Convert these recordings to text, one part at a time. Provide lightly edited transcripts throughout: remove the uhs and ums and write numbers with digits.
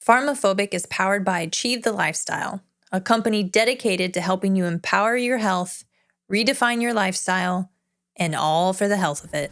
PharmaPhobic is powered by Achieve the Lifestyle, a company dedicated to helping you empower your health, redefine your lifestyle, and all for the health of it.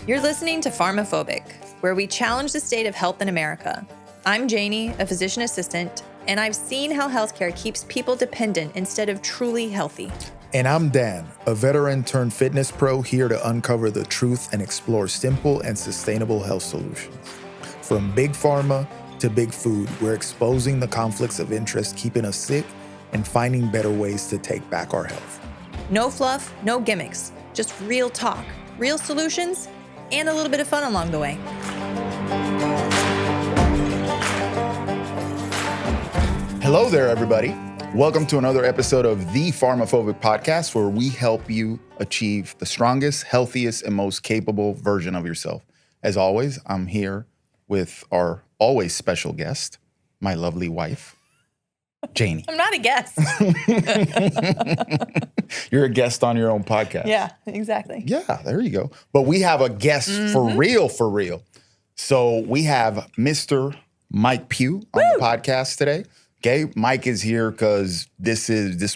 You're listening to PharmaPhobic, where we challenge the state of health in America. I'm Janie, a physician assistant, and I've seen how healthcare keeps people dependent instead of truly healthy. And I'm Dan, a veteran turned fitness pro here to uncover the truth and explore simple and sustainable health solutions. From big pharma to big food, we're exposing the conflicts of interest keeping us sick and finding better ways to take back our health. No fluff, no gimmicks, just real talk, real solutions, and a little bit of fun along the way. Hello there, everybody. Welcome to another episode of the PharmaPhobic podcast, where we help you achieve the strongest, healthiest, and most capable version of yourself. As always, I'm here with our always special guest, my lovely wife, Janie. I'm not a guest. You're a guest on your own podcast. Yeah, exactly. Yeah, there you go. But we have a guest for real. So we have Mr. Mike Peugh on the podcast today. Okay, Mike is here because this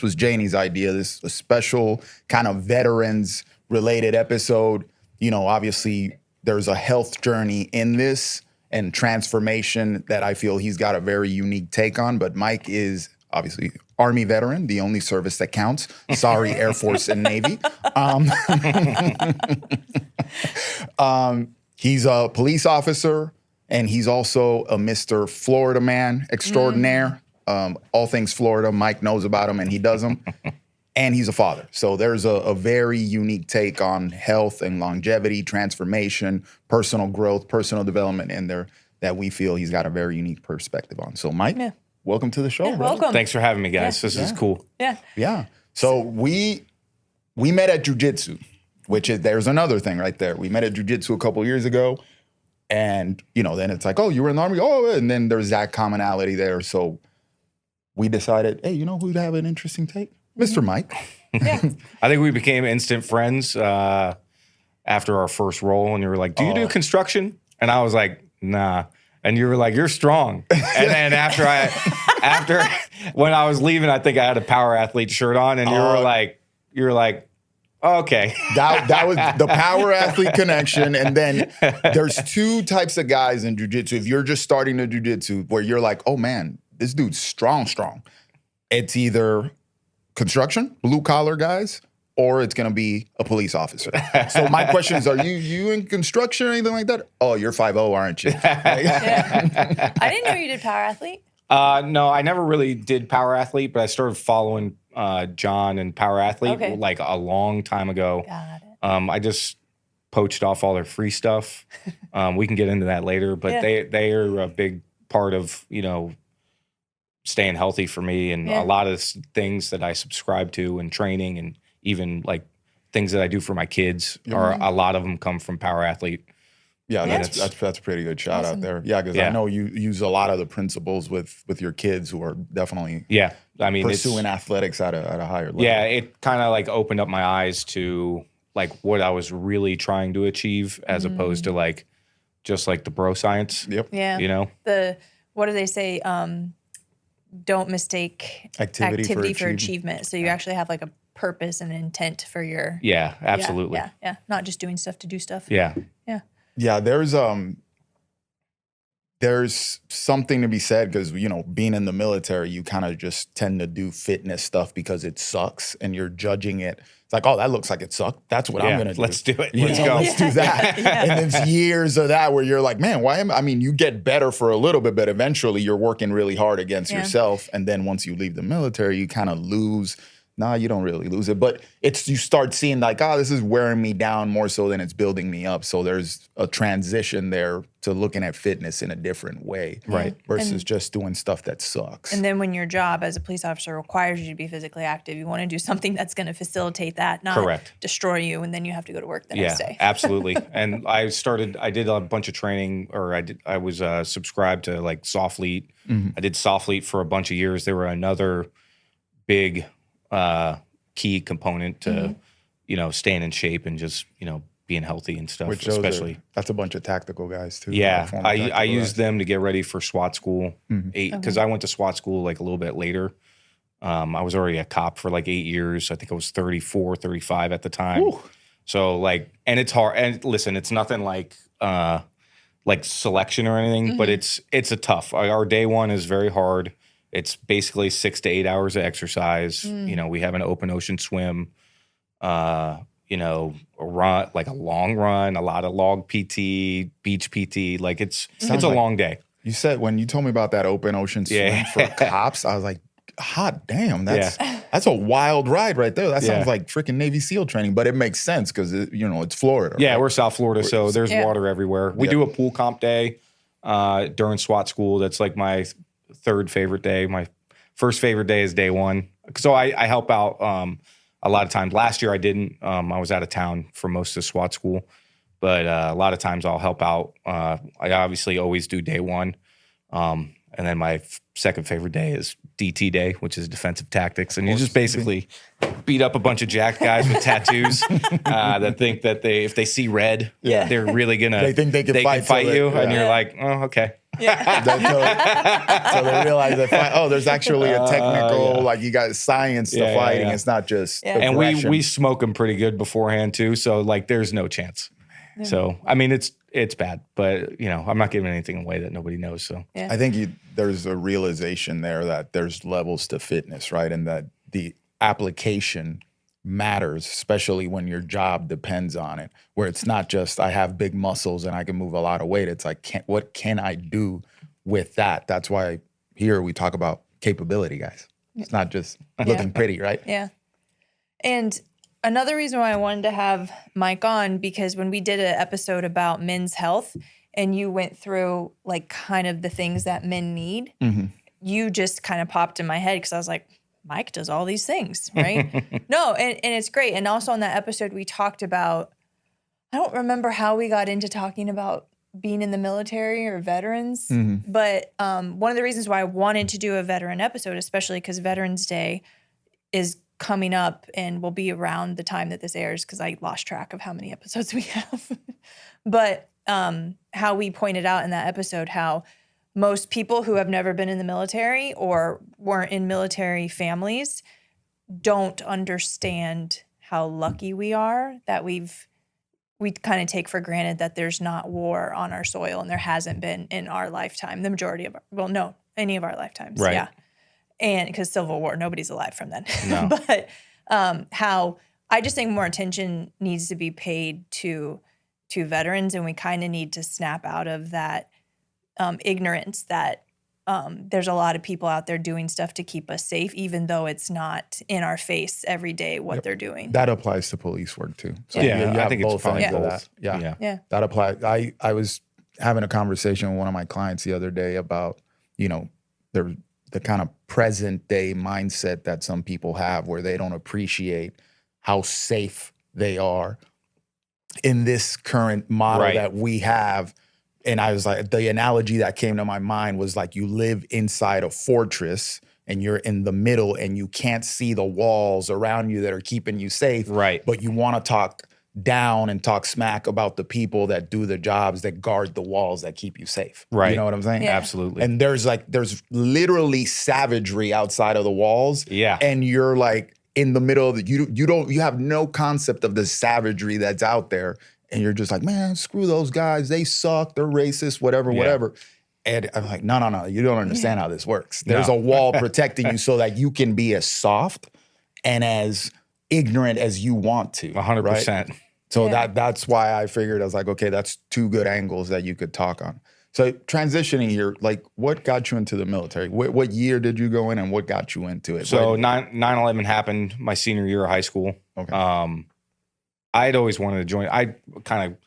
was Janie's idea. This is a special kind of veterans related episode. You know, obviously there's a health journey in this and transformation that I feel he's got a very unique take on. But Mike is obviously Army veteran, the only service that counts. Sorry, Air Force and Navy. He's a police officer, and he's also a Mr. Florida man extraordinaire. All things Florida, Mike knows about them and he does them. And he's a father. So there's a very unique take on health and longevity, transformation, personal growth, personal development in there that we feel he's got a very unique perspective on. So Mike, welcome to the show. Yeah, welcome. Thanks for having me, guys. This is cool. Yeah. So we met at jiu-jitsu, which is, there's another thing right there. We met at jiu-jitsu a couple years ago. And, you know, then it's like, oh, you were in the Army? Oh, and then there's that commonality there. So we decided, hey, you know who'd have an interesting take? Mr. Mike. Yeah. I think we became instant friends after our first role. And you were like, do you do construction? And I was like, nah. And you were like, you're strong. And then after when I was leaving, I think I had a power athlete shirt on. And you were like, oh, okay. That was the power athlete connection. And then there's two types of guys in jiu-jitsu. If you're just starting to jiu-jitsu, where you're like, oh man, this dude's strong. It's either construction, blue collar guys, or it's going to be a police officer. So my question is, are you in construction or anything like that? Oh, you're 5'0", aren't you? Yeah. I didn't know you did power athlete. No, I never really did power athlete, but I started following John and power athlete like a long time ago. Got it. I just poached off all their free stuff. We can get into that later, but they are a big part of, you know, staying healthy for me, and a lot of things that I subscribe to and training, and even like things that I do for my kids are a lot of them come from power athlete. Yeah, that's a pretty good shout out there. Yeah, because I know you use a lot of the principles with your kids who are definitely pursuing athletics at a higher level. Yeah, it kind of like opened up my eyes to like what I was really trying to achieve as opposed to like just like the bro science. Yep. Yeah. You know? What do they say? Don't mistake activity for achievement. So you actually have like a purpose and intent for your... Yeah, absolutely. Yeah. Not just doing stuff to do stuff. Yeah. Yeah, there's something to be said because, you know, being in the military, you kind of just tend to do fitness stuff because it sucks and you're judging it. It's like, oh, that looks like it sucked. That's what I'm going to do. Let's do it. Let's go. Let's do that. And it's years of that where you're like, man, you get better for a little bit, but eventually you're working really hard against yourself. And then once you leave the military, you kind of lose. Nah, you don't really lose it. But you start seeing like, this is wearing me down more so than it's building me up. So there's a transition there to looking at fitness in a different way. Right. Versus just doing stuff that sucks. And then when your job as a police officer requires you to be physically active, you want to do something that's going to facilitate that, not destroy you, and then you have to go to work the next day. Absolutely. And I did a bunch of training, or I was subscribed to like Soflete. I did Soflete for a bunch of years. They were another big key component to, you know, staying in shape and just, you know, being healthy and stuff, Which especially. That's a bunch of tactical guys too. Yeah, former I tactical used guys. them to get ready for SWAT school, because I went to SWAT school like a little bit later. I was already a cop for like 8 years. I think I was 34, 35 at the time. Whew. So like, and it's hard. And listen, it's nothing like selection or anything, but it's a tough. Our day one is very hard. It's basically 6 to 8 hours of exercise. You know, we have an open ocean swim, you know, a run, like a long run, a lot of log PT, beach PT. Like it's a long day. You said when you told me about that open ocean swim for cops, I was like, hot damn, that's a wild ride right there. That sounds like freaking Navy SEAL training, but it makes sense because you know it's Florida. Yeah, right? we're South Florida, so there's water everywhere. We do a pool comp day during SWAT school. That's like my third favorite day. My first favorite day is day one. So I help out a lot of times. Last year I didn't. I was out of town for most of SWAT school, but a lot of times I'll help out. I obviously always do day one. And then my second favorite day is DT day, which is defensive tactics. And you just basically beat up a bunch of jacked guys with tattoos that think that if they see red, they're really going to, they think they can fight you. And you're like, oh, okay. Yeah. So they realize that there's actually a technical, like you got science to fighting. It's not just and we smoke them pretty good beforehand too. So like there's no chance. Yeah. So, I mean, it's bad, but you know, I'm not giving anything away that nobody knows. So I think there's a realization there that there's levels to fitness, right? And that the application matters, especially when your job depends on it, where it's not just I have big muscles and I can move a lot of weight. It's like, what can I do with that? That's why here we talk about capability, guys. It's not just looking pretty, right? Yeah. And another reason why I wanted to have Mike on, because when we did an episode about men's health and you went through like kind of the things that men need, you just kind of popped in my head because I was like, Mike does all these things, right? No, and it's great. And also on that episode, we talked about, I don't remember how we got into talking about being in the military or veterans, but one of the reasons why I wanted to do a veteran episode, especially because Veterans Day is coming up and will be around the time that this airs because I lost track of how many episodes we have. But how we pointed out in that episode how most people who have never been in the military or weren't in military families don't understand how lucky we are that we kind of take for granted that there's not war on our soil, and there hasn't been in our lifetime, the majority of any of our lifetimes. Right. Yeah. And because Civil War, nobody's alive from then. No. But how I just think more attention needs to be paid to veterans, and we kind of need to snap out of that ignorance that there's a lot of people out there doing stuff to keep us safe, even though it's not in our face every day what they're doing. That applies to police work too. So you have I think both it's fine. ends of that. Yeah. That applies. I was having a conversation with one of my clients the other day about, you know, the kind of present day mindset that some people have where they don't appreciate how safe they are in this current model that we have. And I was like, the analogy that came to my mind was like you live inside a fortress and you're in the middle and you can't see the walls around you that are keeping you safe. Right. But you want to talk down and talk smack about the people that do the jobs that guard the walls that keep you safe. Right. You know what I'm saying? Yeah. Absolutely. And there's literally savagery outside of the walls. Yeah. And you're like in the middle of you have no concept of the savagery that's out there. And you're just like, man, screw those guys. They suck. They're racist, whatever. And I'm like, no. You don't understand how this works. There's a wall protecting you so that you can be as soft and as ignorant as you want to. 100%. Right? So that's why I figured, I was like, okay, that's two good angles that you could talk on. So transitioning here, like what got you into the military? What year did you go in and what got you into it? So 9/11 happened my senior year of high school. Okay. I'd always wanted to join. I don't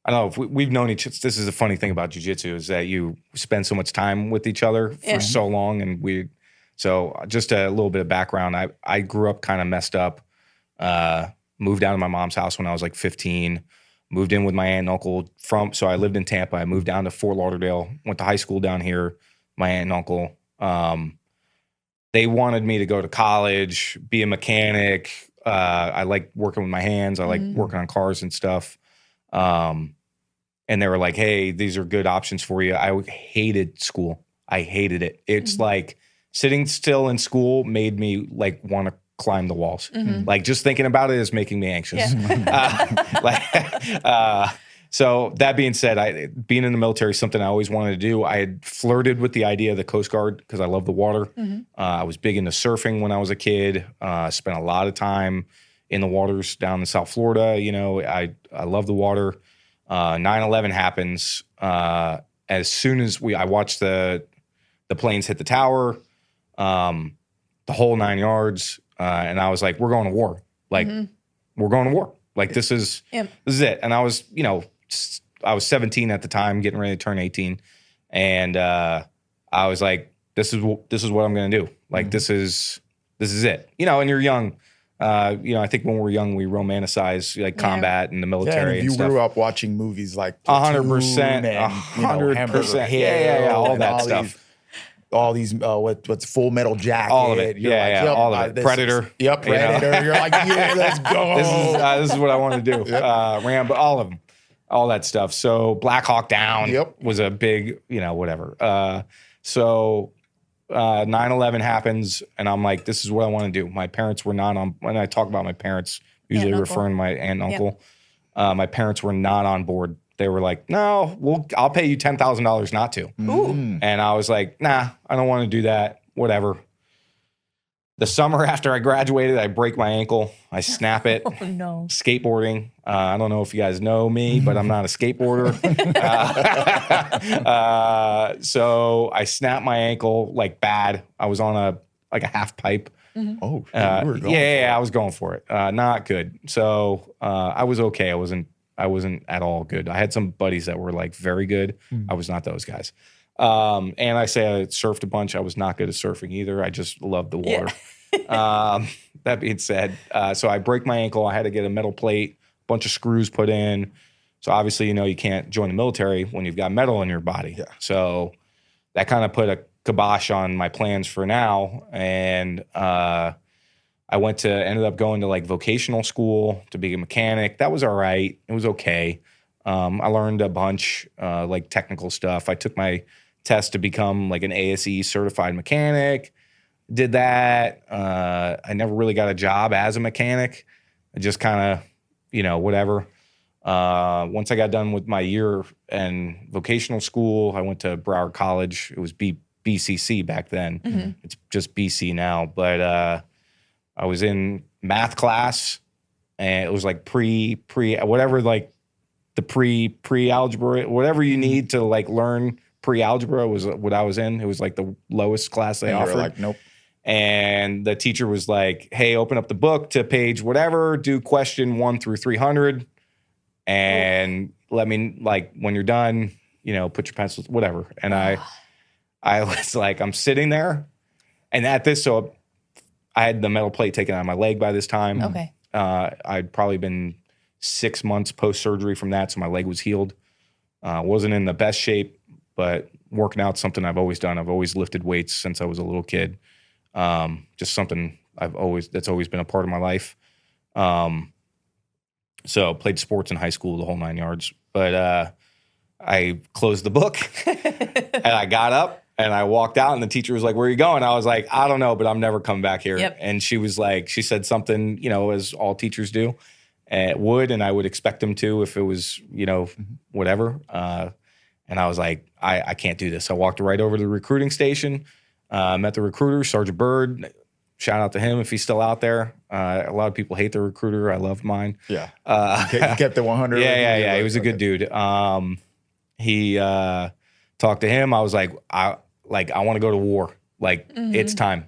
know if we've known each other. This is a funny thing about jiu-jitsu is that you spend so much time with each other for so long. And so just a little bit of background. I grew up kind of messed up, moved down to my mom's house when I was like 15, moved in with my aunt and uncle so I lived in Tampa. I moved down to Fort Lauderdale, went to high school down here, my aunt and uncle. They wanted me to go to college, be a mechanic. I like working with my hands. I like working on cars and stuff. And they were like, hey, these are good options for you. I hated school. I hated it. It's like sitting still in school made me like want to climb the walls. Like just thinking about it is making me anxious. So that being said, being in the military is something I always wanted to do. I had flirted with the idea of the Coast Guard because I love the water. I was big into surfing when I was a kid. Spent a lot of time in the waters down in South Florida. You know, I love the water. 9/11 happens. As soon as I watched the planes hit the tower, the whole 9 yards, and I was like, "We're going to war! Like, we're going to war! Like, this is it." And I was, you know, I was 17 at the time, getting ready to turn 18, and I was like, "This is what I'm going to do. Like, this is it." You know, and you're young. You know, I think when we're young, we romanticize like combat and the military. Yeah, and if you grew up watching movies like 100%, 100%, yeah, all that stuff. All these, what's Full Metal Jacket? All of it, all of it. Predator. Predator. You know? You're like, yeah, let's go. This is what I want to do. Rambo, all of them, all that stuff. So Black Hawk Down was a big, you know, whatever. So 9/11 happens, and I'm like, this is what I want to do. My parents were not on. When I talk about my parents, usually referring to my aunt and uncle. My parents were not on board. They were like, no, I'll pay you $10,000 not to. And I was like, nah, I don't want to do that. Whatever. The summer after I graduated, I break my ankle. I snap it. Oh, no. Skateboarding. I don't know if you guys know me, but I'm not a skateboarder. So I snapped my ankle like bad. I was on a half pipe. Oh, you were going I was going for it. Not good. So I was okay. I wasn't at all good. I had some buddies that were like very good. I was not those guys. And I say I surfed a bunch. I was not good at surfing either. I just loved the water. That being said, so I break my ankle. I had to get a metal plate, a bunch of screws put in. So obviously, you know, you can't join the military when you've got metal in your body. Yeah. So that kind of put a kibosh on my plans for now. And I ended up going to like vocational school to be a mechanic. That was all right. It was okay. I learned a bunch, like technical stuff. I took my test to become like an ASE certified mechanic. Did that. I never really got a job as a mechanic. I just kind of, you know, whatever. Once I got done with my year in vocational school, I went to Broward College. It was BCC back then. It's just BC now. But I was in math class, and it was like whatever, like the pre-algebra, whatever you need to like learn pre-algebra was what I was in. It was like the lowest class they offered. Like, nope. And the teacher was like, hey, open up the book to page whatever, do question 1 through 300, and let me, like, when you're done, you know, put your pencils, whatever. And I was like, I'm sitting there, and so I had the metal plate taken out of my leg by this time. Okay. I'd probably been 6 months post-surgery from that, so my leg was healed. Wasn't in the best shape, but working out's something I've always done. I've always lifted weights since I was a little kid. Just something that's always been a part of my life. So played sports in high school, the whole 9 yards. But I closed the book, and I got up, and I walked out, and the teacher was like, where are you going? I was like, I don't know, but I'm never coming back here. Yep. And she was like, she said something, you know, as all teachers do, and I would expect them to if it was, you know, whatever. And I was like, I can't do this. I walked right over to the recruiting station, met the recruiter, Sergeant Bird. Shout out to him if he's still out there. A lot of people hate the recruiter. I love mine. Yeah. He kept it 100. Yeah. He was a good dude. He talked to him. I was like, I want to go to war. Like, it's time.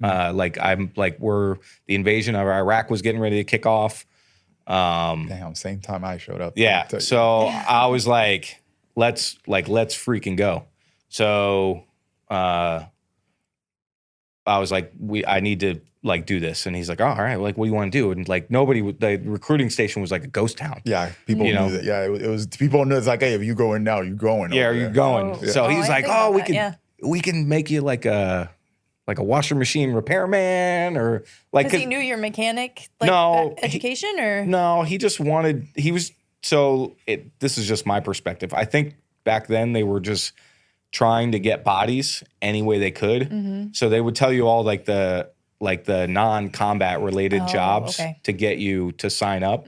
The invasion of Iraq was getting ready to kick off. Damn, same time I showed up. Yeah. So I was like, let's freaking go. So I was like, I need to like do this. And he's like, oh, all right, like, what do you want to do? And like the recruiting station was like a ghost town. Yeah, people knew that. Yeah, it was, people knew it's like, hey, if you go in now, you're going. Yeah, you're going. Oh. So he's like, oh, we can make you like a washer machine repairman, or like, because he knew your mechanic, like, no education, or no, he just wanted, he was this is just my perspective. I think back then they were just trying to get bodies any way they could. So they would tell you all like the non-combat related jobs to get you to sign up,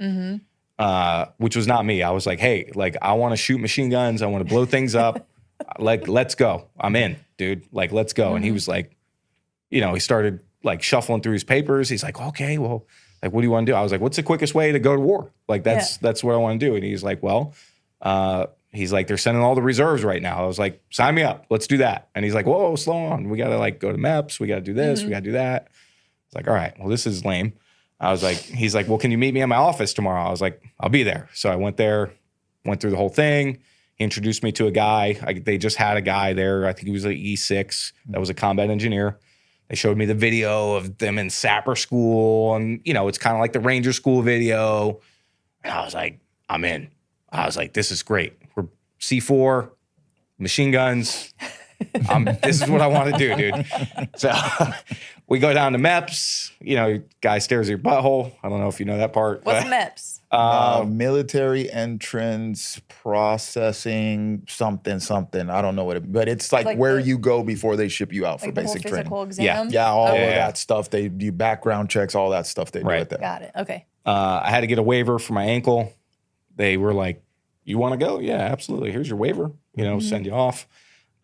which was not me. I was like, hey, like I want to shoot machine guns. I want to blow things up. Like, let's go. I'm in, dude. Like, let's go. And he was like, you know, he started like shuffling through his papers. He's like, okay, well, like, what do you want to do? I was like, what's the quickest way to go to war? Like, that's what I want to do. And he's like, well, he's like, they're sending all the reserves right now. I was like, sign me up. Let's do that. And he's like, whoa, slow on. We got to like go to MEPS. We got to do this. We got to do that. It's like, all right, well, this is lame. I was like, he's like, well, can you meet me in my office tomorrow? I was like, I'll be there. So I went there, went through the whole thing. He introduced me to a guy. They just had a guy there. I think he was an E6 that was a combat engineer. They showed me the video of them in sapper school. And, you know, it's kind of like the Ranger school video. And I was like, I'm in. I was like, this is great. We're C4, machine guns. This is what I want to do, dude. So we go down to MEPS. You know, guy stares at your butthole. I don't know if you know that part. What's MEPS? Military entrance processing something. I don't know what it, but it's like where you go before they ship you out for basic training. Physical exam? Yeah, all of that stuff. They do background checks, all that stuff they do with that. Got it. Okay. I had to get a waiver for my ankle. They were like, you want to go? Yeah, absolutely. Here's your waiver. You know, send you off.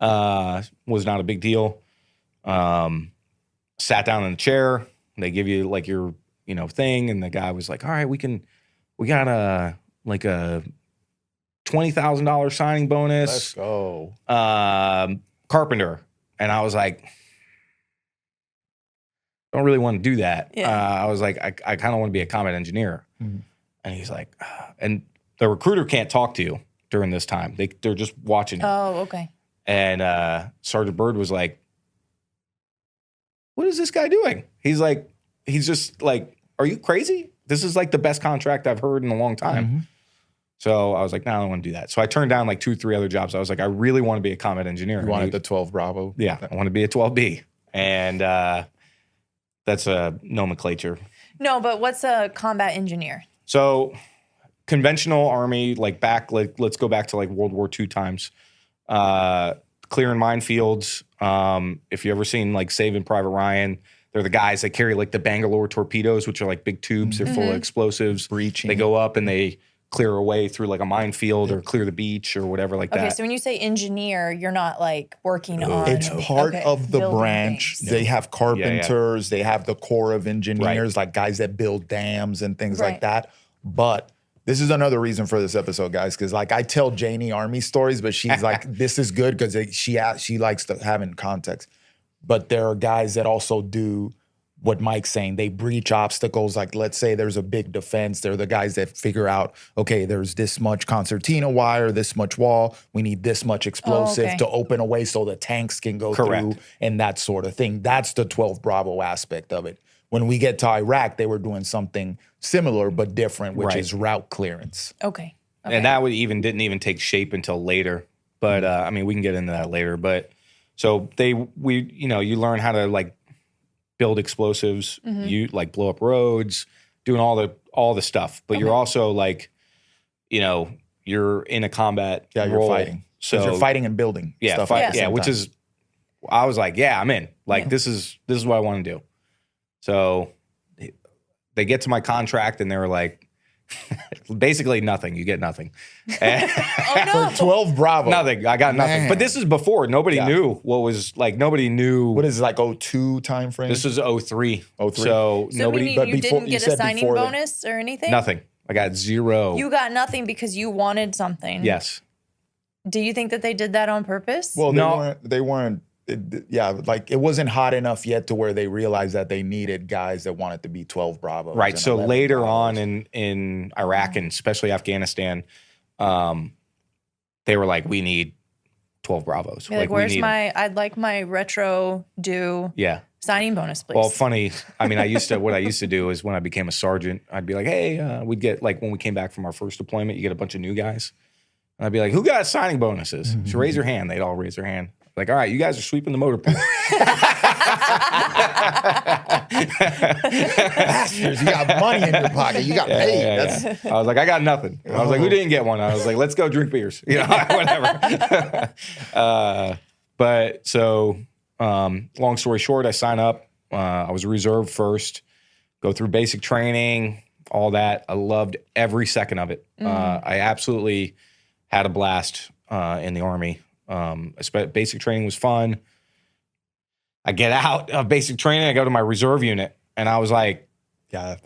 Was not a big deal. Sat down in the chair. They give you like your, you know, thing. And the guy was like, all right, we got a $20,000 signing bonus. Let's go. Carpenter. And I was like, don't really want to do that. Yeah. I was like, I kind of want to be a combat engineer. And he's like, and the recruiter can't talk to you during this time. They're just watching you. Oh, okay. And Sergeant Bird was like, what is this guy doing? He's just like, are you crazy? This is like the best contract I've heard in a long time. So I was like, no, I don't want to do that. So I turned down like 2 or 3 other jobs. I was like, I really want to be a combat engineer. You wanted the 12 Bravo? Yeah, I want to be a 12B. And that's a nomenclature. No, but what's a combat engineer? So conventional Army, like let's go back to like World War II times. Clearing minefields. If you ever seen like Saving Private Ryan, they're the guys that carry like the Bangalore torpedoes, which are like big tubes. They're full of explosives. Breaching. They go up and they clear a way through like a minefield or clear the beach or whatever like that. Okay, so when you say engineer, you're not like working on. It's part of the branch. Things. They have carpenters. They have the Corps of Engineers, like guys that build dams and things like that. But this is another reason for this episode, guys, because like I tell Janie Army stories, but she's like, this is good because she likes to have in context. But there are guys that also do what Mike's saying. They breach obstacles. Like, let's say there's a big defense. They're the guys that figure out, okay, there's this much concertina wire, this much wall. We need this much explosive to open a way so the tanks can go through and that sort of thing. That's the 12 Bravo aspect of it. When we get to Iraq, they were doing something similar but different, which is route clearance. Okay. And that didn't even take shape until later. But I mean, we can get into that later. But so you learn how to like build explosives, you like blow up roads, doing all the stuff. But you're also like, you know, you're in a combat role. You're fighting. So you're fighting and building. Yeah, stuff which is, I was like, yeah, I'm in. Like this is what I want to do. So they get to my contract and they were like, basically nothing. You get nothing. For 12 Bravo. Nothing. I got nothing. But this is before. Nobody knew what was like. Nobody knew. What is it, like 02 time frame? This was 03. 03. So nobody. You didn't get a signing bonus or anything? Nothing. I got 0. You got nothing because you wanted something. Yes. Do you think that they did that on purpose? Well, they weren't. Like it wasn't hot enough yet to where they realized that they needed guys that wanted to be 12 Bravo. Right. So later on in Iraq and especially Afghanistan, they were like, we need 12 Bravos. Like where's I'd like my retro due signing bonus, please. Well, funny. I mean, what I used to do is when I became a sergeant, I'd be like, hey, we'd get like when we came back from our first deployment, you get a bunch of new guys. And I'd be like, who got signing bonuses? So raise your hand. They'd all raise their hand. Like, all right, you guys are sweeping the motor pool. Bastards, you got money in your pocket. You got paid. Yeah. I was like, I got nothing. I was like, who didn't get one? I was like, let's go drink beers. Whatever. But so, long story short, I sign up. I was a reserve first, go through basic training, all that. I loved every second of it. I absolutely had a blast in the Army. Basic training was fun. I get out of basic training, I go to my reserve unit, and I was like, yep.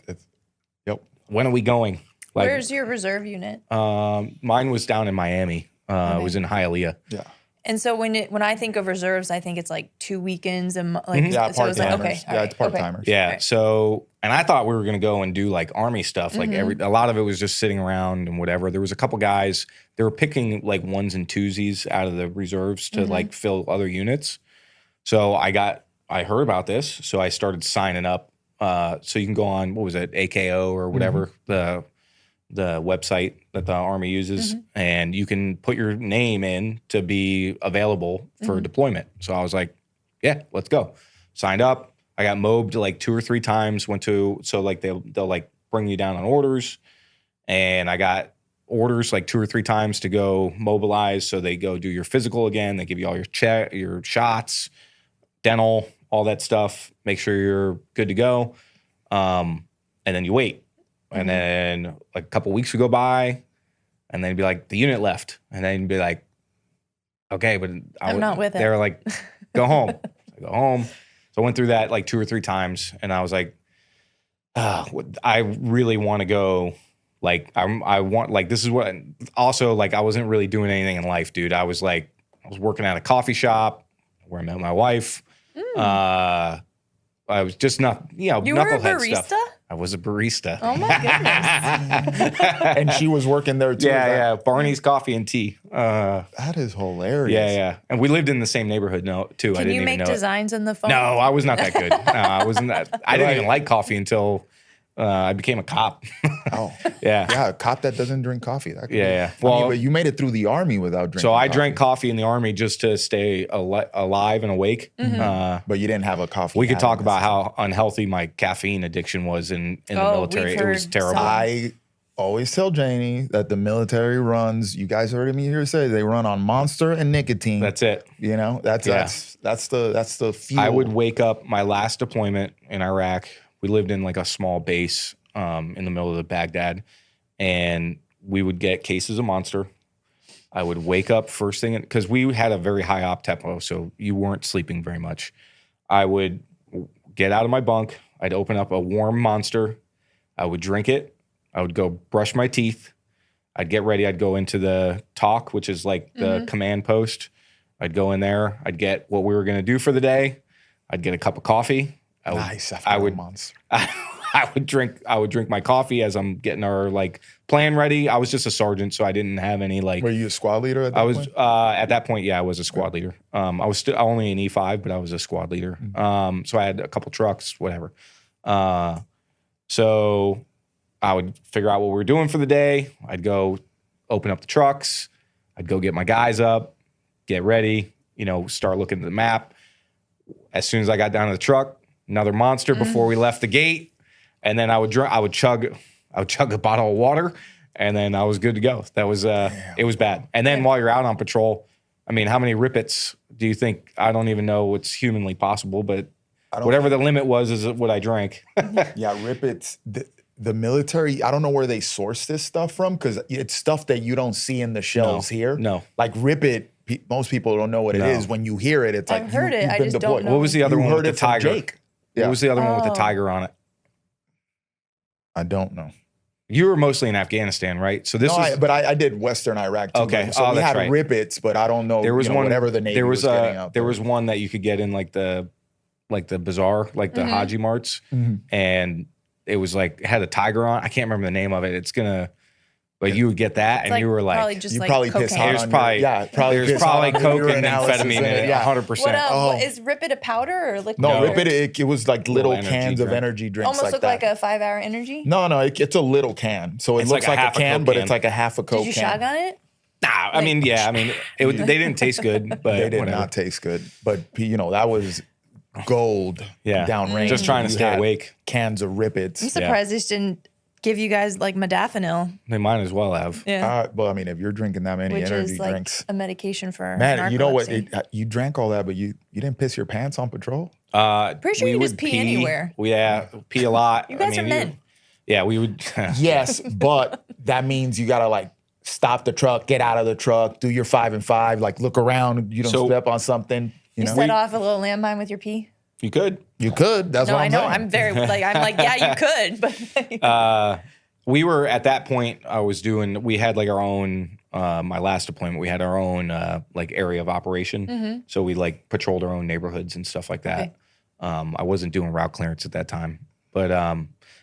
When are we going? Like, where's your reserve unit? Mine was down in Miami. It was in Hialeah. Yeah. And so when I think of reserves, I think it's like 2 weekends and like Yeah, so it was like, part-timers. okay, all Yeah, right, it's part-timers. Yeah. Right. So, and I thought we were going to go and do like Army stuff. Like a lot of it was just sitting around and whatever. There was a couple guys, they were picking like ones and twosies out of the reserves to like fill other units. So I heard about this. So I started signing up. So you can go on, what was it? AKO or whatever, the website that the Army uses, and you can put your name in to be available for deployment. So I was like, yeah, let's go. Signed up. I got mobbed like 2 or 3 times, so like they'll like bring you down on orders. And I got orders like 2 or 3 times to go mobilize. So they go do your physical again. They give you all your shots, dental, all that stuff. Make sure you're good to go. And then you wait. And then like a couple weeks would go by, and then it'd be like, the unit left. And then you'd be like, okay, but I'm not with it. They were like, go home. I go home. So I went through that like 2 or 3 times, and I was like, I really want to go. Like, I want, like, this is what, also, like, I wasn't really doing anything in life, dude. I was working at a coffee shop where I met my wife. I was just not, You were a knucklehead barista? stuff. I was a barista. Oh my goodness. And she was working there too. Yeah. Barney's Coffee and Tea. That is hilarious. Yeah. And we lived in the same neighborhood too. I Can didn't you even make know designs in the phone? No, I was not that good. No, I wasn't that. I didn't even like coffee until I became a cop. Oh. Yeah. Yeah, a cop that doesn't drink coffee. That could Yeah. be funny, Well, but you made it through the Army without drinking so I coffee. drank coffee in the Army just to stay alive and awake. But you didn't have a coffee. We could talk habit. about how unhealthy my caffeine addiction was in the military. we've It was heard terrible. some. I always tell Janie that the military runs, you guys heard me here say, they run on Monster and nicotine. That's it. You know, that's the fuel. I would wake up my last deployment in Iraq. We lived in like a small base in the middle of the Baghdad, and we would get cases of Monster. I would wake up first thing, because we had a very high op tempo, so you weren't sleeping very much. I would get out of my bunk. I'd open up a warm Monster. I would drink it. I would go brush my teeth. I'd get ready. I'd go into the TOC, which is like the command post. I'd go in there. I'd get what we were going to do for the day. I'd get a cup of coffee. Nice. I would Monster. I would drink my coffee as I'm getting our like plan ready. I was just a sergeant, so I didn't have any like. Were you a squad leader at that I was point? At that point, yeah, I was a squad leader. I was still only an E5, but I was a squad leader. So I had a couple trucks, whatever. So I would figure out what we were doing for the day. I'd go open up the trucks. I'd go get my guys up, get ready. Start looking at the map. As soon as I got down to the truck, another Monster before we left the gate. And then I would chug a bottle of water, and then I was good to go. That was it was bad. And then while you're out on patrol, I mean, how many rippets do you think? I don't even know what's humanly possible, but whatever the limit was is what I drank. Yeah, rippets. The military, I don't know where they source this stuff from, because it's stuff that you don't see in the shelves here. No. Like rippet, most people don't know what it is. When you hear it, it's like, I've heard it. you've I been just deployed. don't know. What was the other You one heard with it the from tiger? Jake. What was the other one with the Oh. tiger on it? I don't know. You were mostly in Afghanistan, right? So this was. But I did Western Iraq too. Okay. So we that's had right. rippets, but I don't know. There was one. Whatever the Navy there was getting out there was one that you could get in like the bazaar, like the Haji Marts, and it was like had a tiger on. I can't remember the name of it. But you would get that, and you were like, probably just you like probably cocaine. pissed hot There's on probably- there's there's probably coke and amphetamine in it, Yeah. 100%. What Oh. is Rip It a powder or liquid? No, or- Rip it was like little Little energy cans of drink. energy drinks Almost like look that. like a 5-hour energy. No, it's a little can. So it It's looks like a like a half a can, Coke but can. it's like a half a Coke Did you can. shotgun it? Nah, I mean, they didn't taste good, but They did whatever. not taste good. But, that was gold downrange. Just trying to You stay had awake. Cans of Rippets. I'm surprised they just didn't give you guys like modafinil. They might as well have. Yeah. Well, I mean, if you're drinking that many Which energy is like drinks. a medication for Man, you know what? narcolepsy. You drank all that, but you didn't piss your pants on patrol? Pretty sure We you would just pee anywhere. Yeah, pee a lot. You guys are men. Yeah, we would. Yes, but that means you gotta like stop the truck, get out of the truck, do your 5 and 5, like look around, you don't So- step on something. You You know, set off a little landmine with your pee. You could. you could. That's No, what I I'm know. saying. I'm very like yeah, you could, but We were at that point. We had like our own. My last deployment, we had our own like area of operation. So we like patrolled our own neighborhoods and stuff like that. Okay. I wasn't doing route clearance at that time, but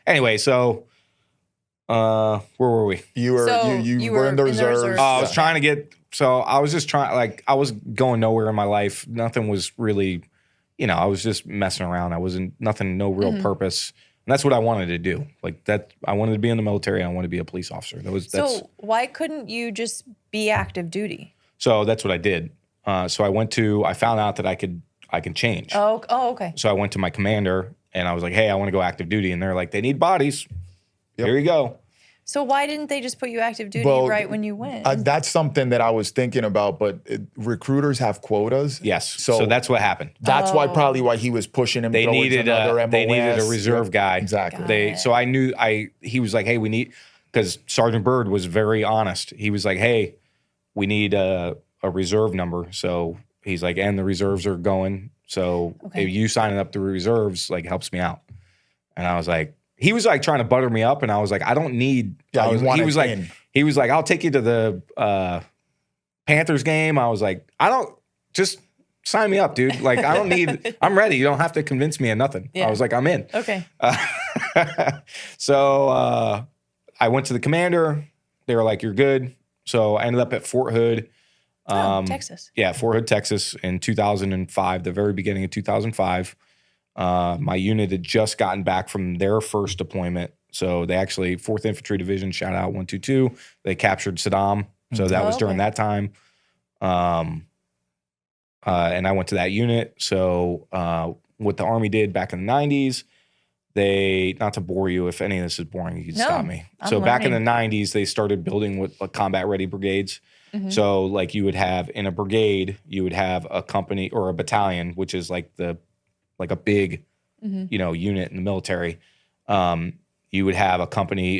anyway. So where were we? You were So you were in the reserves. reserves. I was trying to get. So I was just trying. Like I was going nowhere in my life. Nothing was really. I was just messing around. I wasn't nothing. No real purpose. And that's what I wanted to do. Like that, I wanted to be in the military. I wanted to be a police officer. so why couldn't you just be active duty? So that's what I did. So I found out that I can change. Oh, okay. So I went to my commander and I was like, hey, I want to go active duty. And they're like, they need bodies. Yep. Here you go. So why didn't they just put you active duty Well, right when you went? That's something that I was thinking about, but recruiters have quotas. Yes. So So that's what happened. that's probably why he was pushing him. They throw into needed another they needed a MOS. reserve Yep, guy. Exactly. So I knew he was like, hey, we need, because Sergeant Byrd was very honest. He was like, hey, we need a reserve number. So he's like, and the reserves are going. So if you signing up the reserves, like helps me out. And I was like, he was like trying to butter me up, and I was like, I don't need. Yeah, He was like, I'll take you to the Panthers game. I was like, I don't, just sign me up, dude. Like I don't need. I'm ready. You don't have to convince me of nothing. Yeah. I was like, I'm in. Okay. So I went to the commander. They were like, you're good. So I ended up at Fort Hood. Texas. Yeah, Fort Hood, Texas in 2005, the very beginning of 2005. My unit had just gotten back from their first deployment. So they actually, 4th Infantry Division, shout out 122, they captured Saddam. So that was during that time. And I went to that unit. So what the Army did back in the 90s, not to bore you, if any of this is boring, you can stop me. So back in the 90s, they started building what combat ready brigades. So like you would have in a brigade, you would have a company or a battalion, which is like a big, unit in the military. You would have a company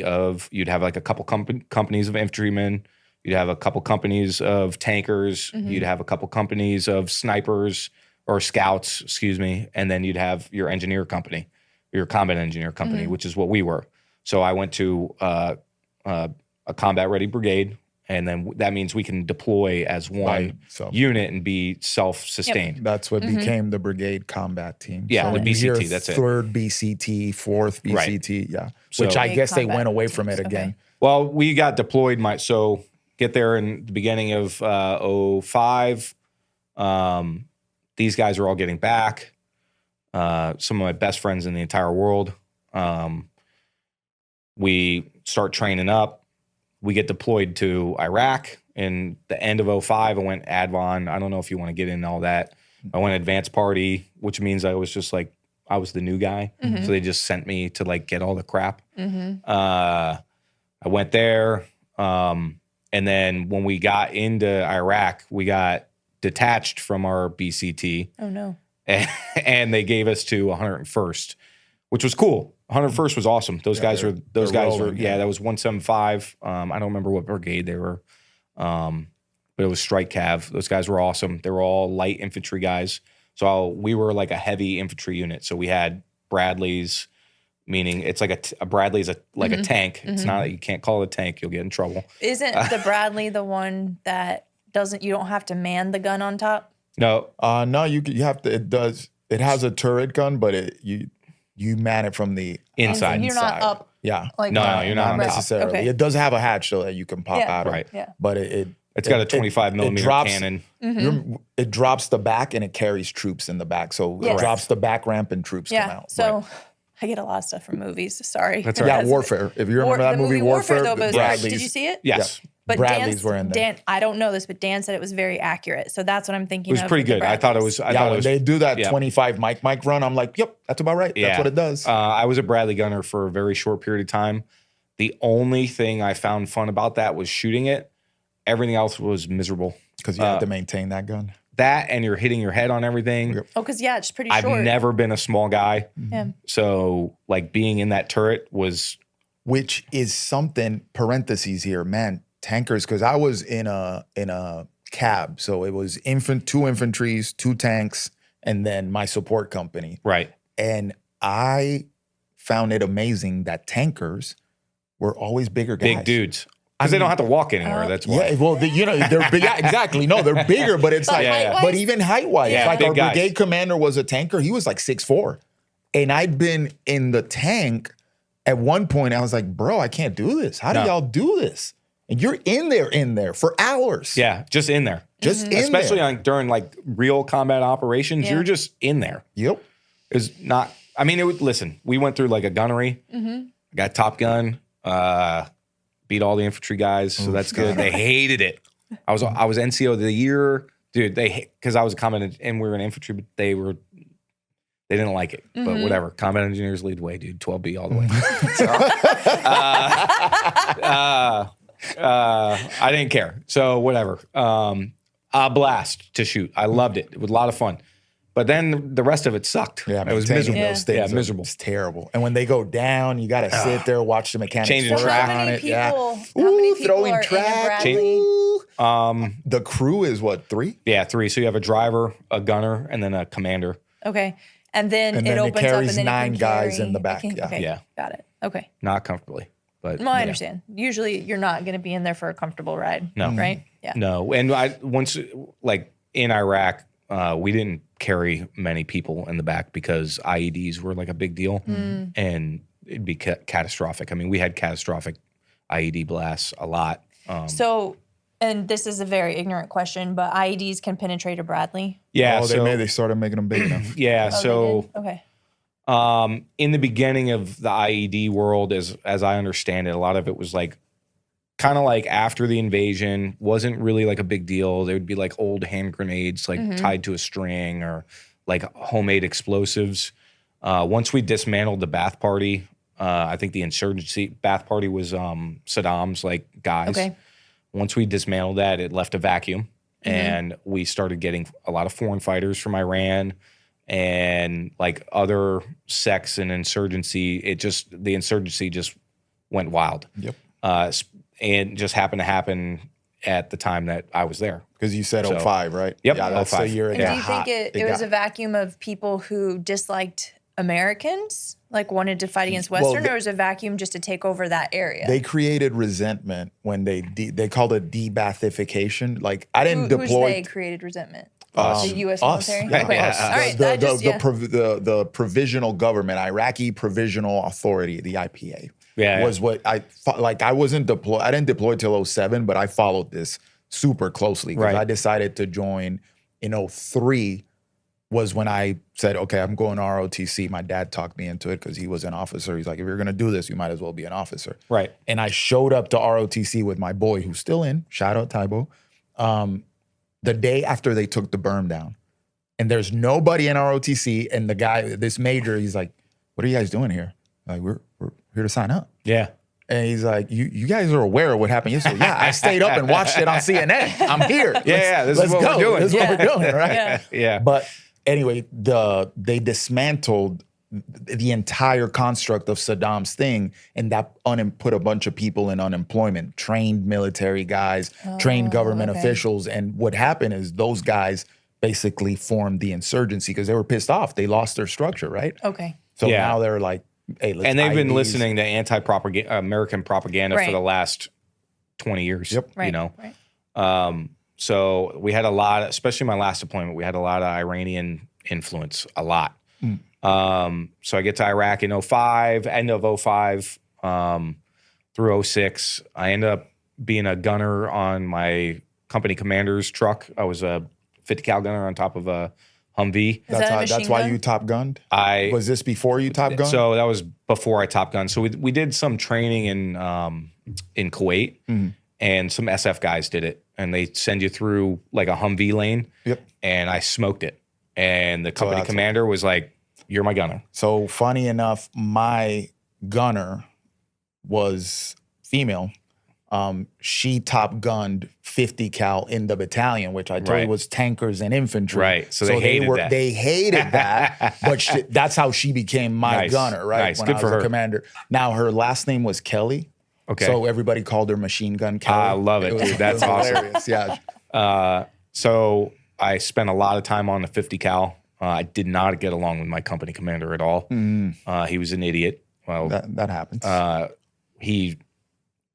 you'd have like a couple companies of infantrymen. You'd have a couple companies of tankers. You'd have a couple companies of snipers or scouts, excuse me. And then you'd have your engineer company, your combat engineer company, which is what we were. So I went to a combat ready brigade. And then that means we can deploy as one unit and be self-sustained. That's what became the brigade combat team. Yeah, So the when you hear BCT, that's it. 3rd BCT, 4th BCT, yeah. So- Which I guess they Combat went away from teams, it again. Well, we got deployed. So get there in the beginning of 05. These guys were all getting back. Some of my best friends in the entire world. We start training up. We get deployed to Iraq in the end of 05. I went ADVON. I don't know if you want to get into all that. I went advanced party, which means I was just like, I was the new guy. So they just sent me to like get all the crap. I went there. And then when we got into Iraq, we got detached from our BCT. Oh no. And they gave us to 101st, which was cool. 101st was awesome. Those guys were rolling, that was 175. I don't remember what brigade they were. But it was Strike Cav. Those guys were awesome. They were all light infantry guys. So we were like a heavy infantry unit. So we had Bradleys, meaning it's like a Bradley is like a tank. It's not, you can't call it a tank. You'll get in trouble. Isn't the Bradley the one that you don't have to man the gun on top? No. No, you have to. It has a turret gun, but you man it from the Inside. You're not up. Yeah. Like No, you're not Not on top. necessarily. Okay. It does have a hatch so that you can pop out of. Right. Yeah. But It's got a 25 millimeter drops, cannon. It drops the back and it carries troops in the back. So Yes. it drops the back ramp and troops come out. So I get a lot of stuff from movies. Sorry. That's all Yeah, right. Warfare. If you remember that the movie Warfare, though, but Bradley's. did you see it? Yes. But Bradleys were in there. Dan, I don't know this, but Dan said it was very accurate. So that's what I'm thinking. It was pretty good. I thought it was. When they do that 25 Mike run, I'm like, yep, that's about right. That's what it does. I was a Bradley gunner for a very short period of time. The only thing I found fun about that was shooting it. Everything else was miserable. Because you have to maintain that gun. That and you're hitting your head on everything. Yep. Oh, because it's pretty short. I've never been a small guy. Yeah. So like being in that turret was. Which is something, parentheses here, man, tankers, because I was in a cab. So it was 2 infantries, 2 tanks, and then my support company. Right. And I found it amazing that tankers were always bigger guys. Big dudes. Because they don't have to walk anywhere. That's why. Yeah, well, they're big. Yeah, exactly. No, they're bigger, but it's like, but even height-wise, like our brigade commander was a tanker. He was like 6'4". And I'd been in the tank. At one point, I was like, bro, I can't do this. How do y'all do this? And you're in there for hours. Yeah, just in there. Just in there. Especially during like real combat operations, you're just in there. Yep. It's not, I mean, listen, we went through like a gunnery. Got Top Gun, beat all the infantry guys, so that's good. They hated it. I was NCO of the year. Dude, because I was a combat and we were in infantry, but they didn't like it, but whatever. Combat engineers lead the way, dude. 12B all the way. I didn't care. So whatever. A blast to shoot. I loved it. It was a lot of fun. But then the rest of it sucked. Yeah, it was miserable. Those things miserable. It's terrible. And when they go down, you got to sit there, watch the mechanics Changing work track on it. How many people throwing are track. in a Bradley? The crew is what, 3? Yeah, 3. So you have a driver, a gunner, and then a commander. Okay. And then it it opens up carries and then 9 you can guys carry, in the back. Okay, Yeah. got it. Okay. Not comfortably. But Well, I understand. Usually you're not going to be in there for a comfortable ride. No. Right? Yeah. No. And once like in Iraq, we didn't carry many people in the back because IEDs were like a big deal and it'd be catastrophic. I mean, we had catastrophic IED blasts a lot. And this is a very ignorant question, but IEDs can penetrate a Bradley? Yeah. They started making them big enough. Yeah. Okay. In the beginning of the IED world, as I understand it, a lot of it was like kind of like after the invasion, wasn't really like a big deal. There would be like old hand grenades like tied to a string or like homemade explosives. Once we dismantled the Ba'ath Party, I think the insurgency Ba'ath Party was Saddam's like guys. Okay. Once we dismantled that, it left a vacuum and we started getting a lot of foreign fighters from Iran and like other sects and insurgency. The insurgency just went wild. Yep. And just happened to happen at the time that I was there. Because you said 05, right? Yep, Yeah, that's 05. the year it And got do you hot. think it was a vacuum of people who disliked Americans, like wanted to fight against Western, or was it a vacuum just to take over that area? They created resentment when they called it de-Baathification. Like I didn't deploy. Who's they created resentment? The U.S. Us. military? Yeah, Okay. us. All right. The provisional government, Iraqi Provisional Authority, the IPA, was what I like. I wasn't deployed. I didn't deploy till 07, but I followed this super closely because I decided to join in 03. Was when I said, okay, I'm going to ROTC. My dad talked me into it because he was an officer. He's like, if you're going to do this, you might as well be an officer. Right. And I showed up to ROTC with my boy, who's still in. Shout out Tybo. The day after they took the berm down. And there's nobody in ROTC. And the guy, this major, he's like, what are you guys doing here? Like, we're here to sign up. Yeah. And he's like, you guys are aware of what happened yesterday? Yeah, I stayed up and watched it on CNN. I'm here. This is what we're doing. This is what we're doing, right? Yeah. But anyway, they dismantled the entire construct of Saddam's thing, and that put a bunch of people in unemployment, trained military guys, trained government officials. And what happened is those guys basically formed the insurgency because they were pissed off. They lost their structure, right? Okay. So now they're like, hey, let's and they've been IEDs. listening to American propaganda for the last 20 years. Yep. Right. You know? Right. So we had a lot, especially my last deployment, we had a lot of Iranian influence, a lot. So I get to Iraq in 05, end of 05 through 06. I end up being a gunner on my company commander's truck. I was a 50 cal gunner on top of a Humvee. That's why you Top Gunned? Was this before you Top Gunned? So that was before I Top Gunned. So we did some training in Kuwait. and some SF guys did it, and they send you through like a Humvee lane. Yep. And I smoked it, and the company commander was like, "You're my gunner." So funny enough, my gunner was female. She top gunned 50 cal in the battalion, which I told you was tankers and infantry. Right. So they hated that. They hated that, but that's how she became my gunner, right? Nice. When Good I for was her. a commander. Now her last name was Kelly. Okay. So everybody called her Machine Gun Kelly. I love it, dude. That's awesome. Hilarious. Yeah. So I spent a lot of time on the 50 cal. I did not get along with my company commander at all. He was an idiot. Well, that happens.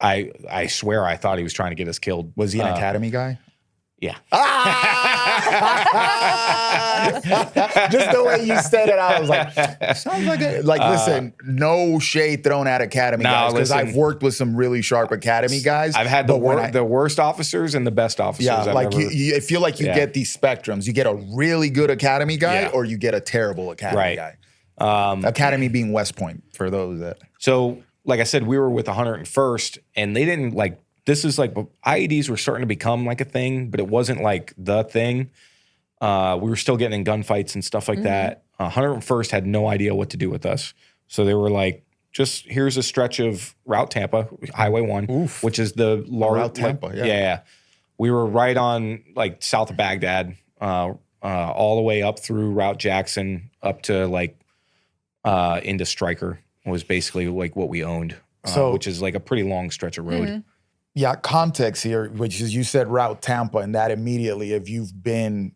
I swear I thought he was trying to get us killed. Was he an academy guy? Yeah. Just the way you said it, I was like, sounds like a, listen, no shade thrown at academy guys, because I've worked with some really sharp academy guys. I've had the worst officers and the best officers. Yeah, I feel like you get these spectrums. You get a really good academy guy, or you get a terrible academy guy. Academy being West Point, for those that. So, like I said, we were with 101st, and they didn't like. This is like IEDs were starting to become like a thing, but it wasn't like the thing. We were still getting in gunfights and stuff like that. 101st had no idea what to do with us. So they were like, just here's a stretch of Route Tampa, Highway 1, which is the large. Route Tampa, yeah. We were right on like south of Baghdad, all the way up through Route Jackson up to like into Stryker was basically like what we owned, which is like a pretty long stretch of road. Yeah, context here, which is you said Route Tampa, and that immediately, if you've been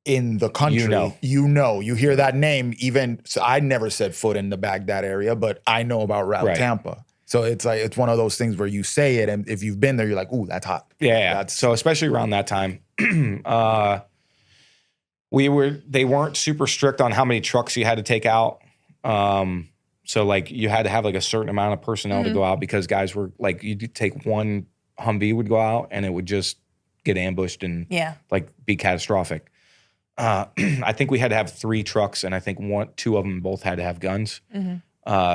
in the country, you hear that name. Even so, I never set foot in the Baghdad area, but I know about Route Tampa. So it's like it's one of those things where you say it, and if you've been there, you're like, "Ooh, that's hot." Yeah. So especially around that time, they weren't super strict on how many trucks you had to take out. So like you had to have like a certain amount of personnel to go out, because guys were like, you'd take one Humvee would go out and it would just get ambushed and like be catastrophic. I think we had to have 3 trucks, and I think 2 of them both had to have guns.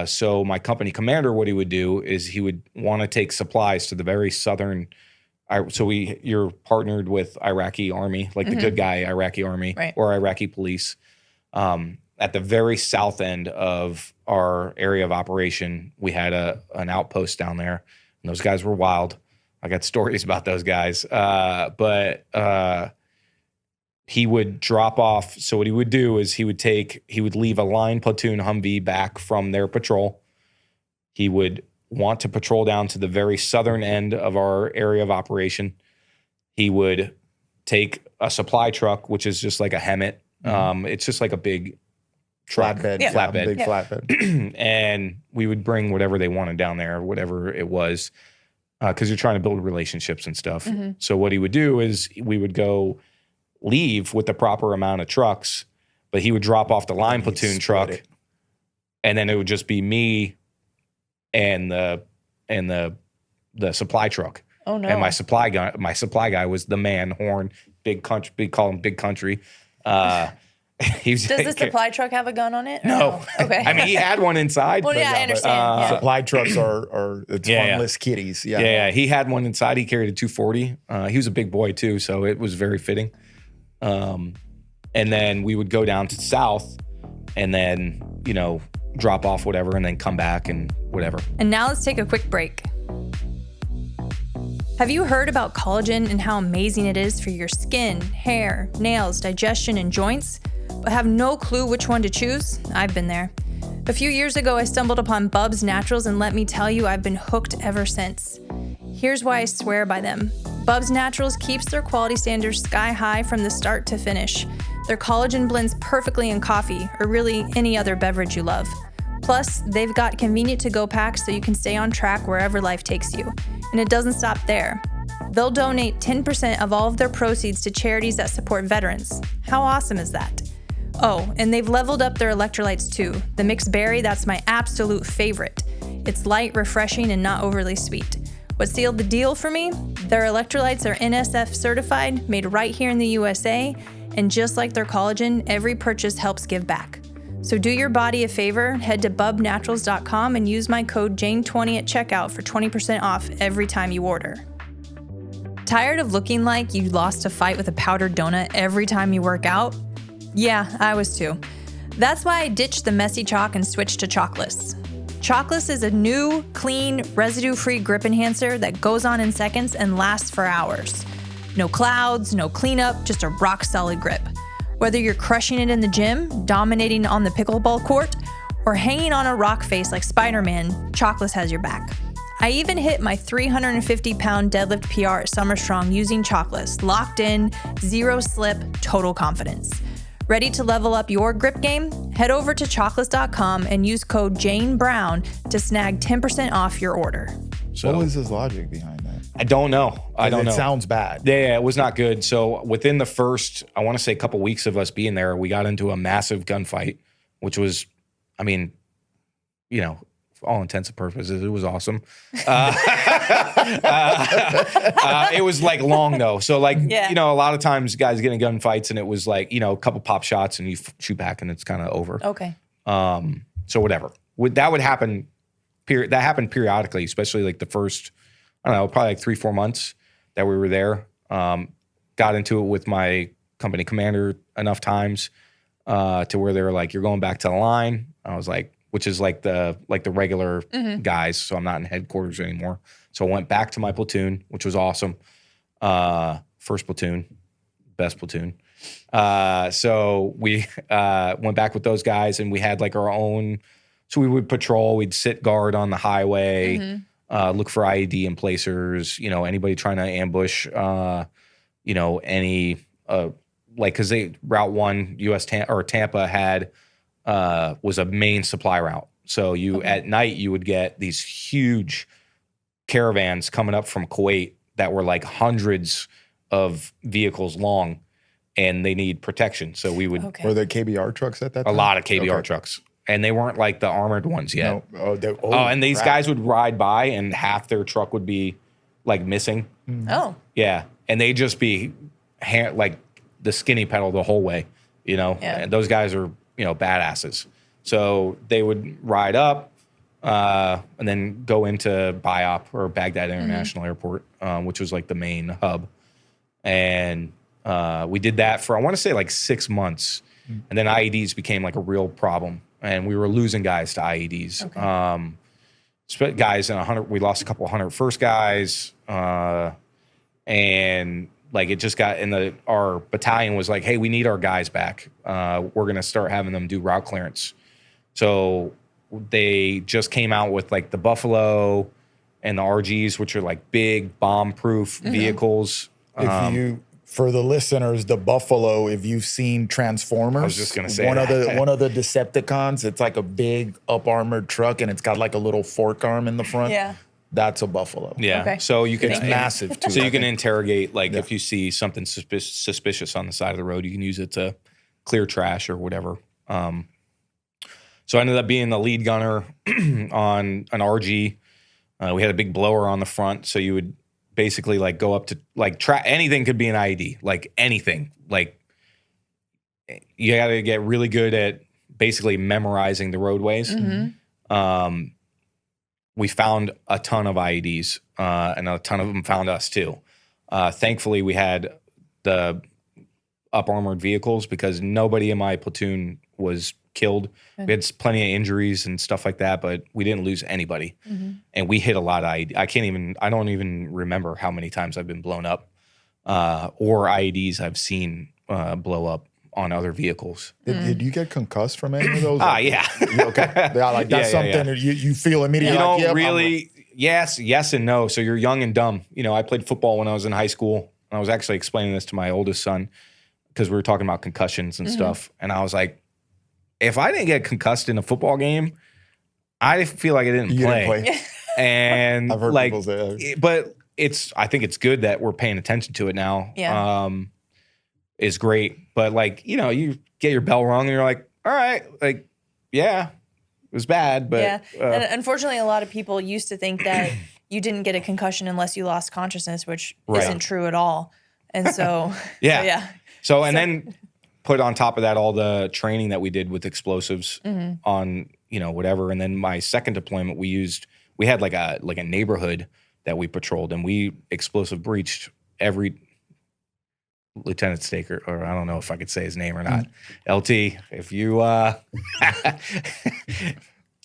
So my company commander, what he would do is he would want to take supplies to the very southern. You're partnered with Iraqi army, like the good guy Iraqi army or Iraqi police. At the very south end of our area of operation, we had an outpost down there, and those guys were wild. I got stories about those guys. But he would drop off. So what he would do is he would leave a line platoon Humvee back from their patrol. He would want to patrol down to the very southern end of our area of operation. He would take a supply truck, which is just like a Hemet. It's just like a big truck, flatbed. Big flatbed. And we would bring whatever they wanted down there, whatever it was, because you're trying to build relationships and stuff. So what he would do is we would go leave with the proper amount of trucks, but he would drop off the line platoon truck, and then it would just be me and the supply truck. Oh no! And my supply guy was the man, Horn, big country. We call him Big Country. Does the supply truck have a gun on it? No. Okay. I mean, he had one inside. Well, I understand. Supply trucks are harmless kitties. Yeah. He had one inside. He carried a 240. He was a big boy too, so it was very fitting. And then we would go down to the south, and then drop off whatever, and then come back and whatever. And now let's take a quick break. Have you heard about collagen and how amazing it is for your skin, hair, nails, digestion, and joints, but have no clue which one to choose? I've been there. A few years ago, I stumbled upon Bubs Naturals, and let me tell you, I've been hooked ever since. Here's why I swear by them. Bubs Naturals keeps their quality standards sky high from the start to finish. Their collagen blends perfectly in coffee, or really any other beverage you love. Plus, they've got convenient to-go packs so you can stay on track wherever life takes you. And it doesn't stop there. They'll donate 10% of all of their proceeds to charities that support veterans. How awesome is that? Oh, and they've leveled up their electrolytes too. The mixed berry, that's my absolute favorite. It's light, refreshing, and not overly sweet. What sealed the deal for me? Their electrolytes are NSF certified, made right here in the USA, and just like their collagen, every purchase helps give back. So do your body a favor, head to bubnaturals.com and use my code JANE20 at checkout for 20% off every time you order. Tired of looking like you lost a fight with a powdered donut every time you work out? Yeah, I was too. That's why I ditched the messy chalk and switched to Chalkless. Chalkless is a new, clean, residue-free grip enhancer that goes on in seconds and lasts for hours. No clouds, no cleanup, just a rock-solid grip. Whether you're crushing it in the gym, dominating on the pickleball court, or hanging on a rock face like Spider-Man, Chalkless has your back. I even hit my 350-pound deadlift PR at Summer Strong using Chalkless. Locked in, zero slip, total confidence. Ready to level up your grip game? Head over to chalkless.com and use code JaneBrown to snag 10% off your order. So, what was his logic behind that? I don't know. It sounds bad. Yeah, it was not good. So within the first, I want to say a couple weeks of us being there, we got into a massive gunfight, which was, I mean, you know, for all intents and purposes, it was awesome. It was like long though. So like, you know, a lot of times guys get in gunfights and it was like, you know, a couple pop shots and you shoot back and it's kind of over. Okay. So whatever. That would happen. That happened periodically, especially like the first, I don't know, probably like 3-4 months that we were there. Got into it with my company commander enough times to where they were like, "You're going back to the line." I was like, which is like the regular guys. So I'm not in headquarters anymore. So I went back to my platoon, which was awesome. First platoon, best platoon. So we went back with those guys and we had like our own. So we would patrol, we'd sit guard on the highway, look for IED in placers, you know, anybody trying to ambush, you know, any, like, cause Route 1, Tampa had, was a main supply route. So at night, you would get these huge caravans coming up from Kuwait that were like hundreds of vehicles long and they need protection. So we would. Were there KBR trucks at that time? A lot of KBR trucks. And they weren't like the armored ones yet. No. And these guys would ride by and half their truck would be like missing. Oh. Yeah. And they'd just be like the skinny pedal the whole way, you know? Yeah. And those guys are, you know, badasses. So they would ride up and then go into BIOP or Baghdad International Airport, which was like the main hub. And we did that for, I want to say like 6 months. And then IEDs became like a real problem. And we were losing guys to IEDs. Okay. Guys in 100, we lost a couple 100 first guys. And like it just got our battalion was like, hey, we need our guys back. We're going to start having them do route clearance. So they just came out with like the Buffalo and the RGs, which are like big bomb-proof vehicles. For the listeners, the Buffalo, if you've seen Transformers, I was just gonna say one of the Decepticons, it's like a big up-armored truck and it's got like a little fork arm in the front. Yeah. That's a Buffalo. Yeah. Okay. So you can It's massive too. So you can interrogate if you see something suspicious on the side of the road, you can use it to clear trash or whatever. So I ended up being the lead gunner on an RG. We had a big blower on the front, so you would basically like go up to like anything could be an IED, like anything. Like you got to get really good at basically memorizing the roadways. We found a ton of IEDs and a ton of them found us too. Thankfully, we had the up armored vehicles because nobody in my platoon was killed. We had plenty of injuries and stuff like that, but we didn't lose anybody. And we hit a lot of IED. I don't even remember how many times I've been blown up or IEDs I've seen blow up on other vehicles. Did you get concussed from any of those? Yeah. Okay. Yeah, like that's something that you feel immediately. You like, don't really, yes and no. So you're young and dumb. You know, I played football when I was in high school. And I was actually explaining this to my oldest son because we were talking about concussions and stuff. And I was like, if I didn't get concussed in a football game, I feel like I didn't play. And I've heard like, people say that. But I think it's good that we're paying attention to it now. Yeah. Is great. But like, you know, you get your bell rung and you're like, all right, like, yeah, it was bad. But yeah. And unfortunately, a lot of people used to think that you didn't get a concussion unless you lost consciousness, which isn't true at all. And so, So, then put on top of that all the training that we did with explosives on, you know, whatever. And then my second deployment, we had like a neighborhood that we patrolled and we explosive breached every Lieutenant Staker, or I don't know if I could say his name or not. LT, if you,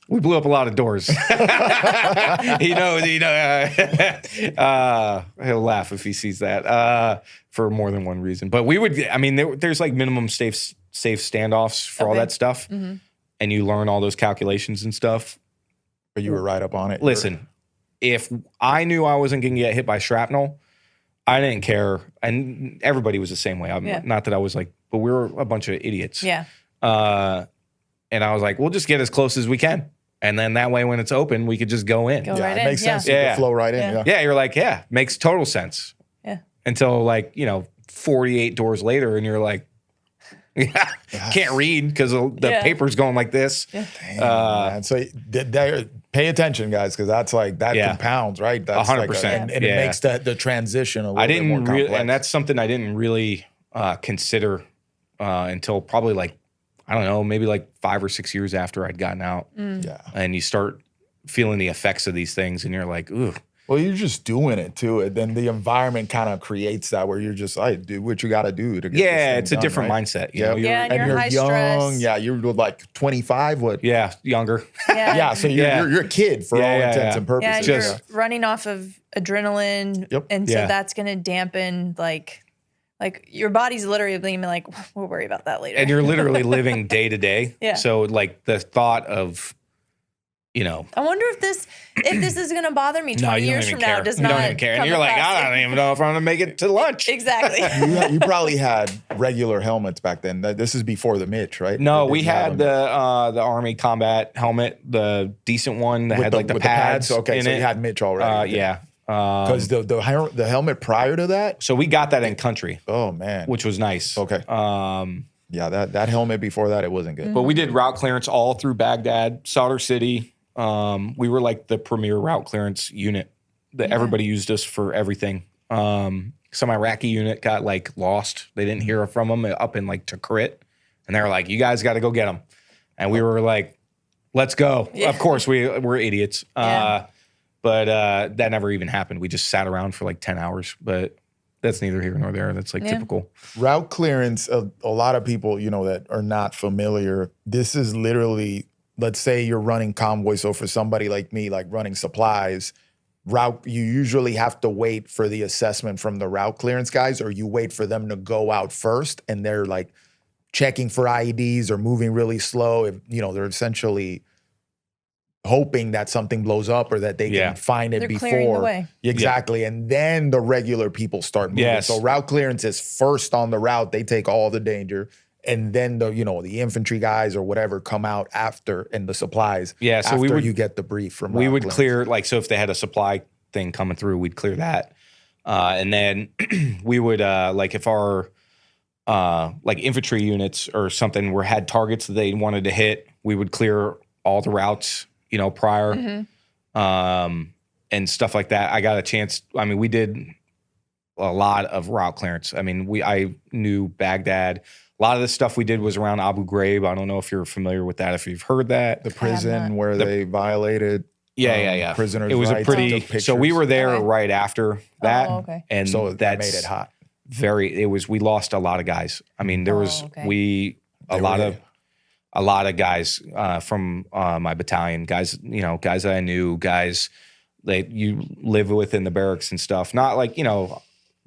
we blew up a lot of doors. He knows, he'll laugh if he sees that, for more than one reason. But we would, I mean, there's like minimum safe standoffs for all that stuff. And you learn all those calculations and stuff. But you were right up on it. Listen, if I knew I wasn't going to get hit by shrapnel, I didn't care. And everybody was the same way. Not that I was like, but we were a bunch of idiots. Yeah. And I was like, we'll just get as close as we can. And then that way, when it's open, we could just go in. Go right it in. makes sense. You could flow right in. Yeah, you're like, makes total sense. Yeah. Until like, 48 doors later, and you're like, can't read because the paper's going like this. Yeah. Damn, man. So pay attention, guys, because that's like, that compounds, right? That's 100%. And it makes the transition a little bit more complex. And that's something I didn't really consider until probably like, I don't know, maybe like 5 or 6 years after I'd gotten out. Yeah. And you start feeling the effects of these things, and you're like, ooh. Well, you're just doing it too. And then the environment kind of creates that where you're just like, do what you got to do to get this thing it's a done, different right? mindset. And you're high young. stress. Yeah, you're like 25. What? Yeah, younger. Yeah. So you're a kid for all intents and purposes. Yeah, you're running off of adrenaline. Yep. And so that's going to dampen like your body's literally being like, we'll worry about that later. And you're literally living day to day. Yeah. So like the thought of, I wonder if this is going to bother me 20 years from now. You don't even care. And you're like, I don't even know if I'm going to make it to lunch. Exactly. You probably had regular helmets back then. This is before the Mitch, right? No, we had the Army combat helmet, the decent one that had like the pads. Okay, in so it. you had Mitch already. Yeah. Because the helmet prior to that. So we got that in country. Oh man, which was nice. Okay. Yeah, that helmet before that, it wasn't good. But we did route clearance all through Baghdad, Solder City. We were like the premier route clearance unit that everybody used us for everything. Some Iraqi unit got like lost. They didn't hear from them up in like Tikrit. And they were like, you guys got to go get them. And we were like, let's go. Yeah. Of course, we're idiots. But that never even happened. We just sat around for like 10 hours. But that's neither here nor there. That's like typical. Route clearance, a lot of people, that are not familiar, this is literally, let's say you're running convoy. So for somebody like me, like running supplies, you usually have to wait for the assessment from the route clearance guys, or you wait for them to go out first, and they're like checking for IEDs or moving really slow. They're essentially hoping that something blows up or that they can find it before. Clearing the way. Exactly. And then the regular people start moving. Yes. So route clearance is first on the route. They take all the danger. And then the infantry guys or whatever come out after, and the supplies. Yeah, so after you get the brief from. We would clear, like, so if they had a supply thing coming through, we'd clear that, and then we would like if our like infantry units or something had targets that they wanted to hit, we would clear all the routes, prior, and stuff like that. I got a chance. I mean, we did a lot of route clearance. I mean, I knew Baghdad. A lot of the stuff we did was around Abu Ghraib. I don't know if you're familiar with that, if you've heard that. The prison where they violated prisoners' It was rights. a pretty, so we were there right after that. Oh, okay. And so that made it hot. We lost a lot of guys. I mean, there was, a lot of guys from my battalion, guys that I knew, guys that you live with in the barracks and stuff. Not like,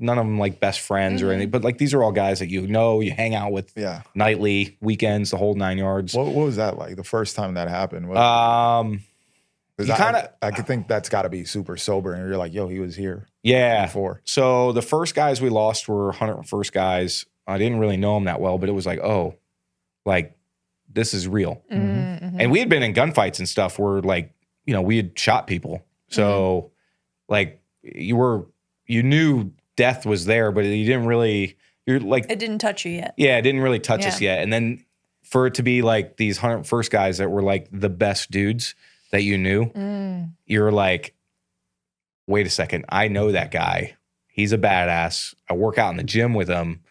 none of them like best friends or anything, but like these are all guys that you hang out with nightly, weekends, the whole 9 yards. What was that like the first time that happened? I could think that's got to be super sober, and you're like, yo, he was here. Yeah. Before. So the first guys we lost were 101st guys. I didn't really know them that well, but it was like, oh, like this is real. Mm-hmm. And we had been in gunfights and stuff where like, we had shot people. So like you knew death was there, but you didn't really, it didn't touch you yet. Yeah, it didn't really touch us yet. And then for it to be like these 101st guys that were like the best dudes that you knew, you're like, wait a second, I know that guy. He's a badass. I work out in the gym with him,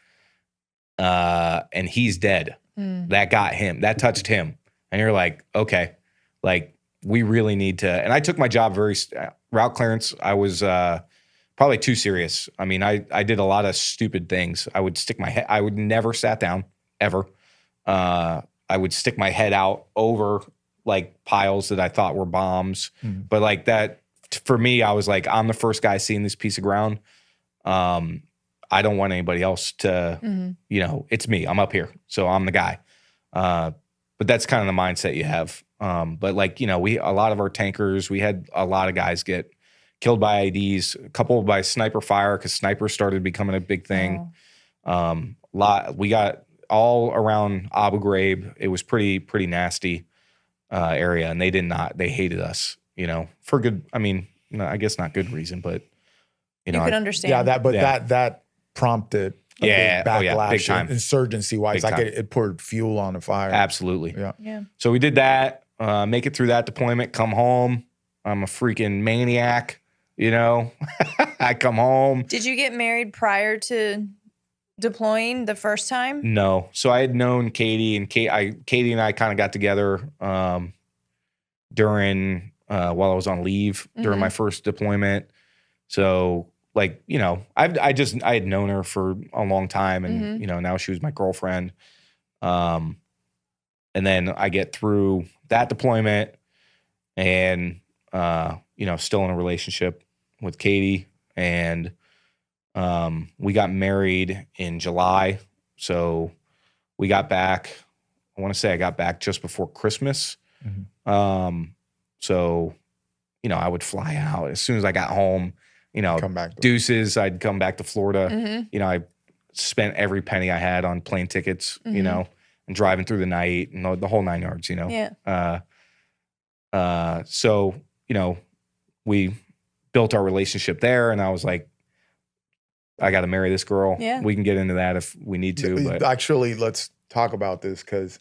and he's dead. That got him. That touched him. And you're like, okay, like we really need to. And I took my job route clearance. I was probably too serious. I mean, I did a lot of stupid things. I would stick my head. I would never sat down ever. I would stick my head out over like piles that I thought were bombs. But like that, for me, I was like, I'm the first guy seeing this piece of ground. I don't want anybody else to, it's me. I'm up here. So I'm the guy. But that's kind of the mindset you have. But like, a lot of our tankers, we had a lot of guys get killed by IEDs, a couple by sniper fire because snipers started becoming a big thing. We got all around Abu Ghraib. It was pretty nasty area, and they hated us, for good. I mean, I guess not good reason, but you could understand. Yeah, that prompted a big backlash, big time. Insurgency wise. Like it poured fuel on the fire. Absolutely. Yeah. So we did that. Make it through that deployment. Come home. I'm a freaking maniac. I come home. Did you get married prior to deploying the first time? No. So I had known Katie, and Katie and I kind of got together during while I was on leave during my first deployment. So like, I had known her for a long time, and now she was my girlfriend. And then I get through that deployment, and still in a relationship with Katie, and we got married in July. So we got back, I want to say I got back just before Christmas. So, I would fly out as soon as I got home, come back deuces. I'd come back to Florida. I spent every penny I had on plane tickets, and driving through the night and the whole 9 yards, So, we built our relationship there, and I was like, I got to marry this girl. Yeah. We can get into that if we need to. But actually, let's talk about this, because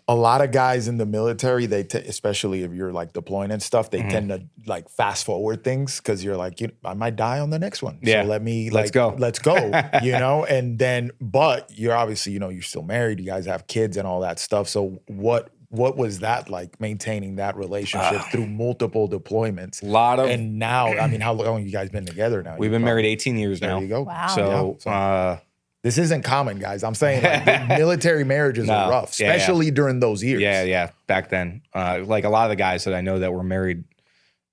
a lot of guys in the military, especially if you're like deploying and stuff, they tend to like fast forward things because you're like, I might die on the next one. Yeah. So let's go, and then, but you're obviously, you're still married, you guys have kids and all that stuff. So what was that like, maintaining that relationship through multiple deployments? And now, I mean, how long have you guys been together now? We've been married 18 years now. There you go. Wow. So, this isn't common, guys. I'm saying like, military marriages are rough, especially during those years. Yeah. Back then, like a lot of the guys that I know that were married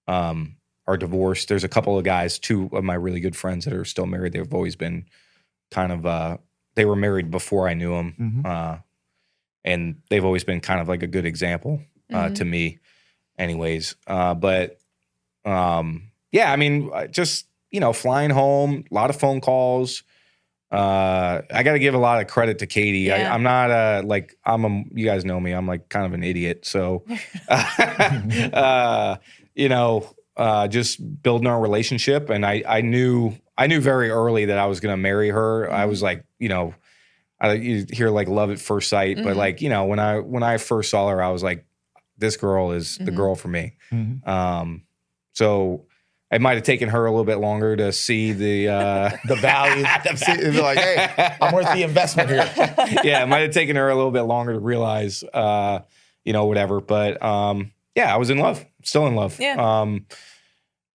are divorced. There's a couple of guys, two of my really good friends that are still married. They've always been kind of, they were married before I knew them. And they've always been kind of like a good example to me anyways. But I mean, just, flying home, a lot of phone calls. I got to give a lot of credit to Katie. Yeah. I'm not you guys know me, I'm like kind of an idiot. So, just building our relationship. And I knew very early that I was going to marry her. I was like, you hear like love at first sight, but like, when I first saw her, I was like, this girl is the girl for me. So it might have taken her a little bit longer to see the value. Like, hey, I'm worth the investment here. Yeah, it might have taken her a little bit longer to realize, whatever. But I was in love, still in love. Yeah.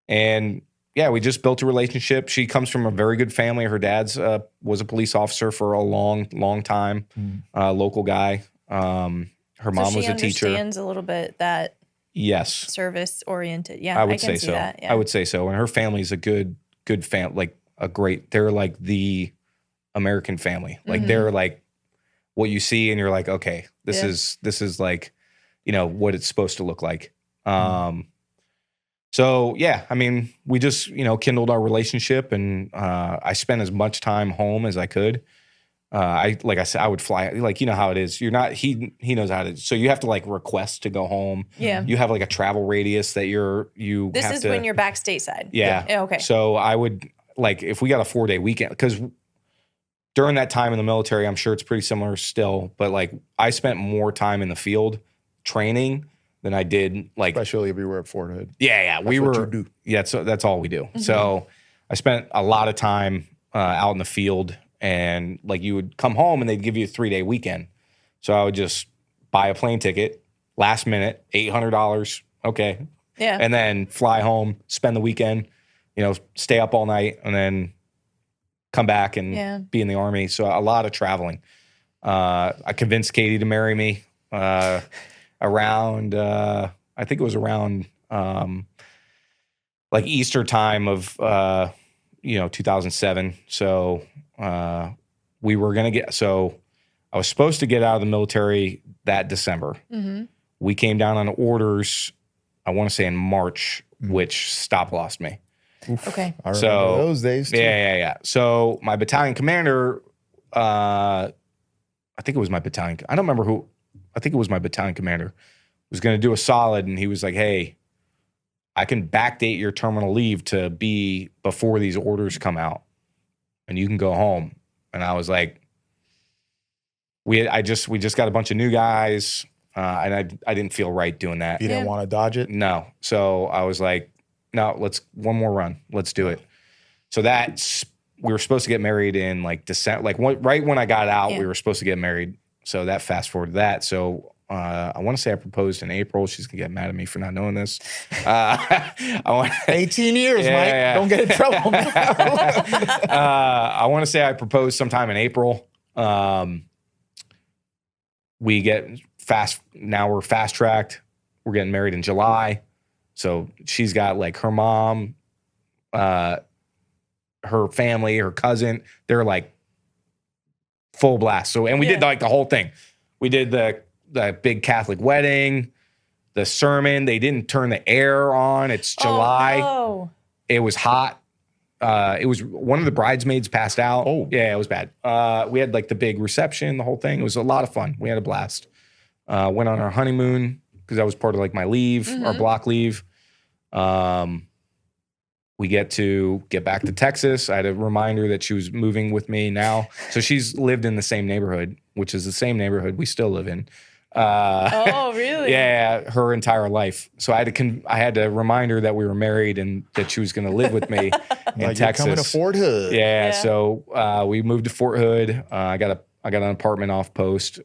And we just built a relationship. She comes from a very good family. Her dad's was a police officer for a long, long time, local guy. Her mom was a teacher. She understands a little bit that. Yes. Service oriented. Yeah, I would say so. That, yeah. I would say so. And her family's a good fam, like they're like the American family. Like they're like what you see and you're like, okay, this is like, what it's supposed to look like. So I mean, we just, kindled our relationship, and I spent as much time home as I could. Like I said, I would fly, like, how it is. You're not, he knows how to, so you have to like request to go home. Yeah. You have like a travel radius that this have is to, when you're back stateside. Yeah. Okay. So I would, like, if we got a 4-day weekend, because during that time in the military, I'm sure it's pretty similar still, but like I spent more time in the field training than I did, like, especially if we were at Fort Hood. Yeah. That's what you do. Yeah. So that's all we do. So I spent a lot of time out in the field. And like you would come home and they'd give you a 3-day weekend. So I would just buy a plane ticket, last minute, $800. Okay. Yeah. And then fly home, spend the weekend, stay up all night and then come back and be in the Army. So a lot of traveling. I convinced Katie to marry me around, I think it was around like Easter time of, 2007. So we were going to I was supposed to get out of the military that December. Mm-hmm. We came down on orders, I want to say in March, which stop-lossed me. Oof. Okay. I remember those days too. Yeah. So my battalion commander, I think it was my battalion. I don't remember who. I think it was my battalion commander. Was going to do a solid, and he was like, "Hey, I can backdate your terminal leave to be before these orders come out, and you can go home." And I was like, we just got a bunch of new guys, and I didn't feel right doing that. You didn't want to dodge it? No. So I was like, no, let's one more run. Let's do it. So we were supposed to get married in like December, like right when I got out, we were supposed to get married. So that fast forward to that. So I want to say I proposed in April. She's gonna get mad at me for not knowing this. 18 years, Mike. Yeah. Don't get in trouble. I want to say I proposed sometime in April. We get now we're fast tracked. We're getting married in July. So she's got like her mom, her family, her cousin. They're like full blast. So, and we did like the whole thing. We did the big Catholic wedding, the sermon. They didn't turn the air on. It's July. Oh, no. It was hot. It was one of the bridesmaids passed out. Oh, yeah, it was bad. We had like the big reception, the whole thing. It was a lot of fun. We had a blast. Went on our honeymoon because that was part of like my leave, our block leave. We get back to Texas. I had a reminder that she was moving with me now. So she's lived in the same neighborhood, which is the same neighborhood we still live in. Oh, really? Yeah, her entire life. So I had to remind her that we were married and that she was going to live with me in like Texas. You're coming to Fort Hood. Yeah. So we moved to Fort Hood. I got an apartment off post.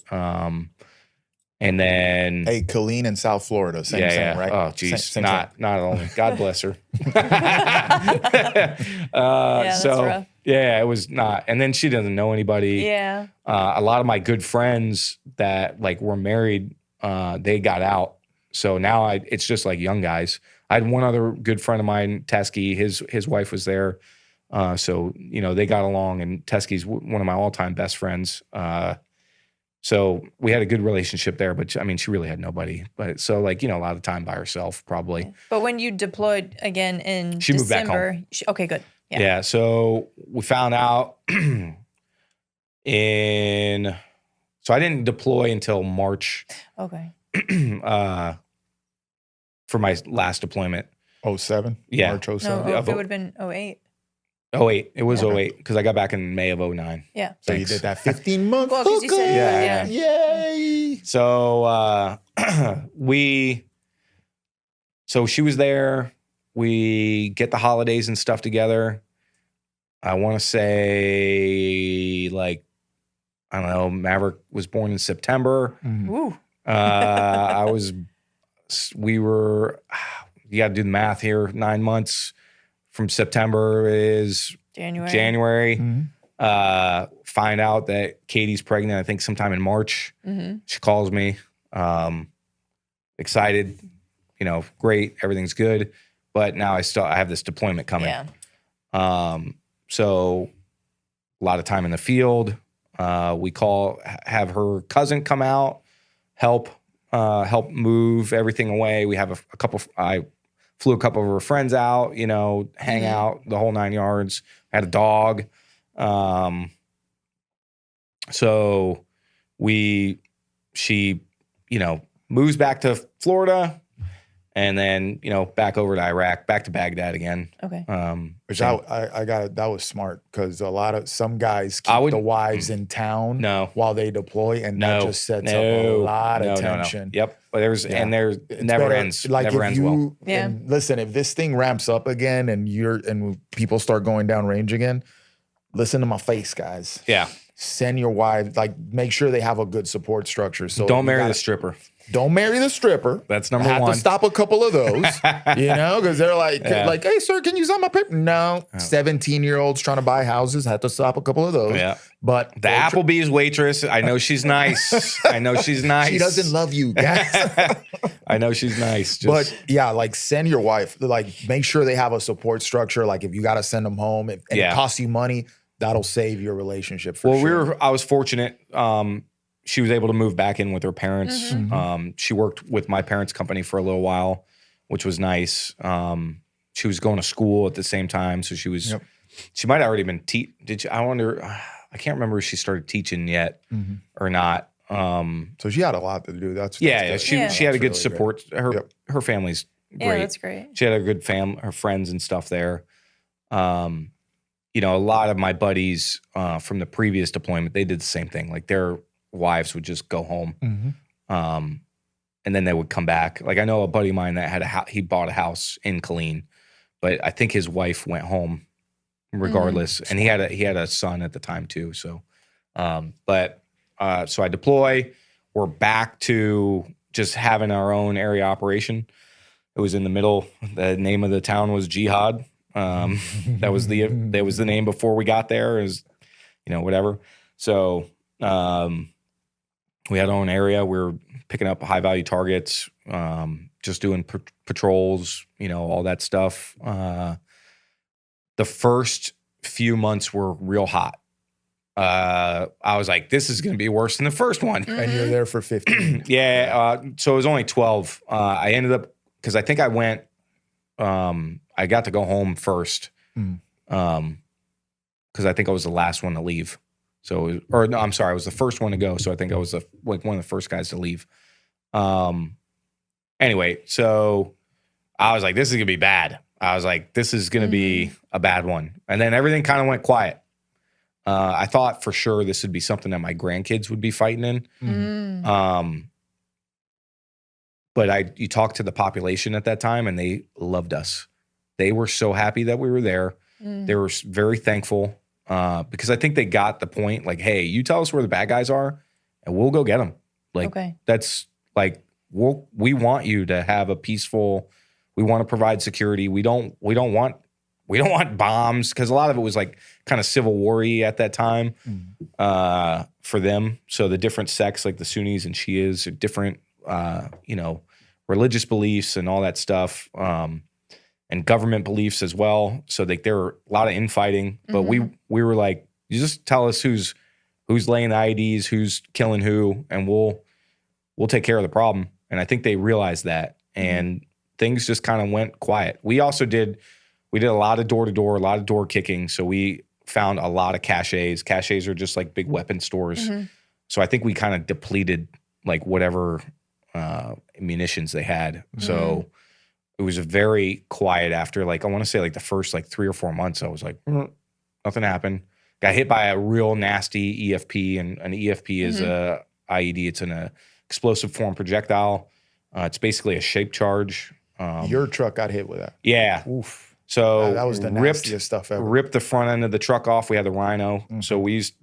And then Colleen in South Florida, same, right? Oh, geez, not only. God bless her. That's rough. Yeah, it was not. And then she doesn't know anybody. Yeah. A lot of my good friends that like were married, they got out. So now it's just like young guys. I had one other good friend of mine, Teskey. His wife was there. So they got along, and Teskey's one of my all-time best friends. So we had a good relationship there, but I mean, she really had nobody. But so like, a lot of time by herself, probably. But when you deployed again in she moved back December, home. Okay, good. Yeah. So we found out so I didn't deploy until March. Okay. For my last deployment. 07? Yeah. March 07? No, it would have been 08. 08. It was 08 because I got back in May of 09. Yeah. So you did that 15-month Well, because you said, Yay! So so she was there. We get the holidays and stuff together. I want to say like, I don't know, Maverick was born in September. Ooh. You got to do the math here. 9 months from September is January. Mm-hmm. Find out that Katie's pregnant, I think sometime in March. Mm-hmm. She calls me, excited, great, everything's good. But now I have this deployment coming. Yeah. So a lot of time in the field. We have her cousin come out, help move everything away. We have I flew a couple of her friends out, hang out, the whole 9 yards. Had a dog. So she moves back to Florida and then, back over to Iraq, back to Baghdad again. Okay. Which that was smart because some guys keep the wives in town while they deploy, and that just sets up a lot of tension. No. Yep. But it never ends. Like never ends well. Yeah. And listen, if this thing ramps up again and people start going down range again, listen to my face, guys. Yeah. send your wife, like make sure they have a good support structure. So don't marry the stripper. Don't marry the stripper. That's number one. Have to stop a couple of those, because they're like, hey, sir, can you sign my paper? No. 17-year-olds trying to buy houses. Have to stop a couple of those. Yeah. But the Applebee's waitress, I know she's nice. I know she's nice. She doesn't love you, guys. I know she's nice. But yeah, like send your wife, like make sure they have a support structure. Like if you got to send them home and it costs you money, that'll save your relationship for sure. I was fortunate. She was able to move back in with her parents. She worked with my parents' company for a little while, which was nice. She was going to school at the same time, so she was. Yep. She might have already been I wonder. I can't remember if she started teaching yet or not. So she had a lot to do. That's She had a good support. Good. Her family's great. Yeah, that's great. She had a good her friends and stuff there. A lot of my buddies from the previous deployment, they did the same thing. Like their wives would just go home, and then they would come back. Like I know a buddy of mine that had he bought a house in Killeen, but I think his wife went home regardless, and he had a son at the time too. So, so I deploy. We're back to just having our own area operation. It was in the middle. The name of the town was Jihad. That was the name before we got there. Is whatever. So. We had our own area. We were picking up high value targets, just doing patrols, all that stuff. The first few months were real hot. I was like, this is going to be worse than the first one. And you're there for 15. So it was only 12. I ended up, because I think I went, I got to go home first, because I think I was the last one to leave. So, I was the first one to go. So I think I was one of the first guys to leave. Anyway, so I was like, this is going to be bad. I was like, this is going to be a bad one. And then everything kind of went quiet. I thought for sure this would be something that my grandkids would be fighting in. But you talked to the population at that time and they loved us. They were so happy that we were there. They were very thankful. Because I think they got the point, like, hey, you tell us where the bad guys are, and we'll go get them. Like, that's like, we want you to have a peaceful. We want to provide security. We don't want bombs, because a lot of it was like kind of civil war-y at that time for them. So the different sects, like the Sunnis and Shias, are different, religious beliefs and all that stuff. And government beliefs as well. So like there were a lot of infighting, but we were like, you just tell us who's laying the IEDs, who's killing who, and we'll take care of the problem. And I think they realized that, and things just kind of went quiet. We did a lot of door-to-door, a lot of door kicking. So we found a lot of caches. Caches are just like big weapon stores. So I think we kind of depleted like whatever munitions they had. So it was very quiet after, like, I want to say like the first like 3 or 4 months. I was like, nothing happened. Got hit by a real nasty EFP, and an EFP is a IED. It's an explosive form projectile. It's basically a shape charge. Your truck got hit with that. Yeah. Oof. So that was the nastiest stuff ever. Ripped the front end of the truck off. We had the Rhino. So we used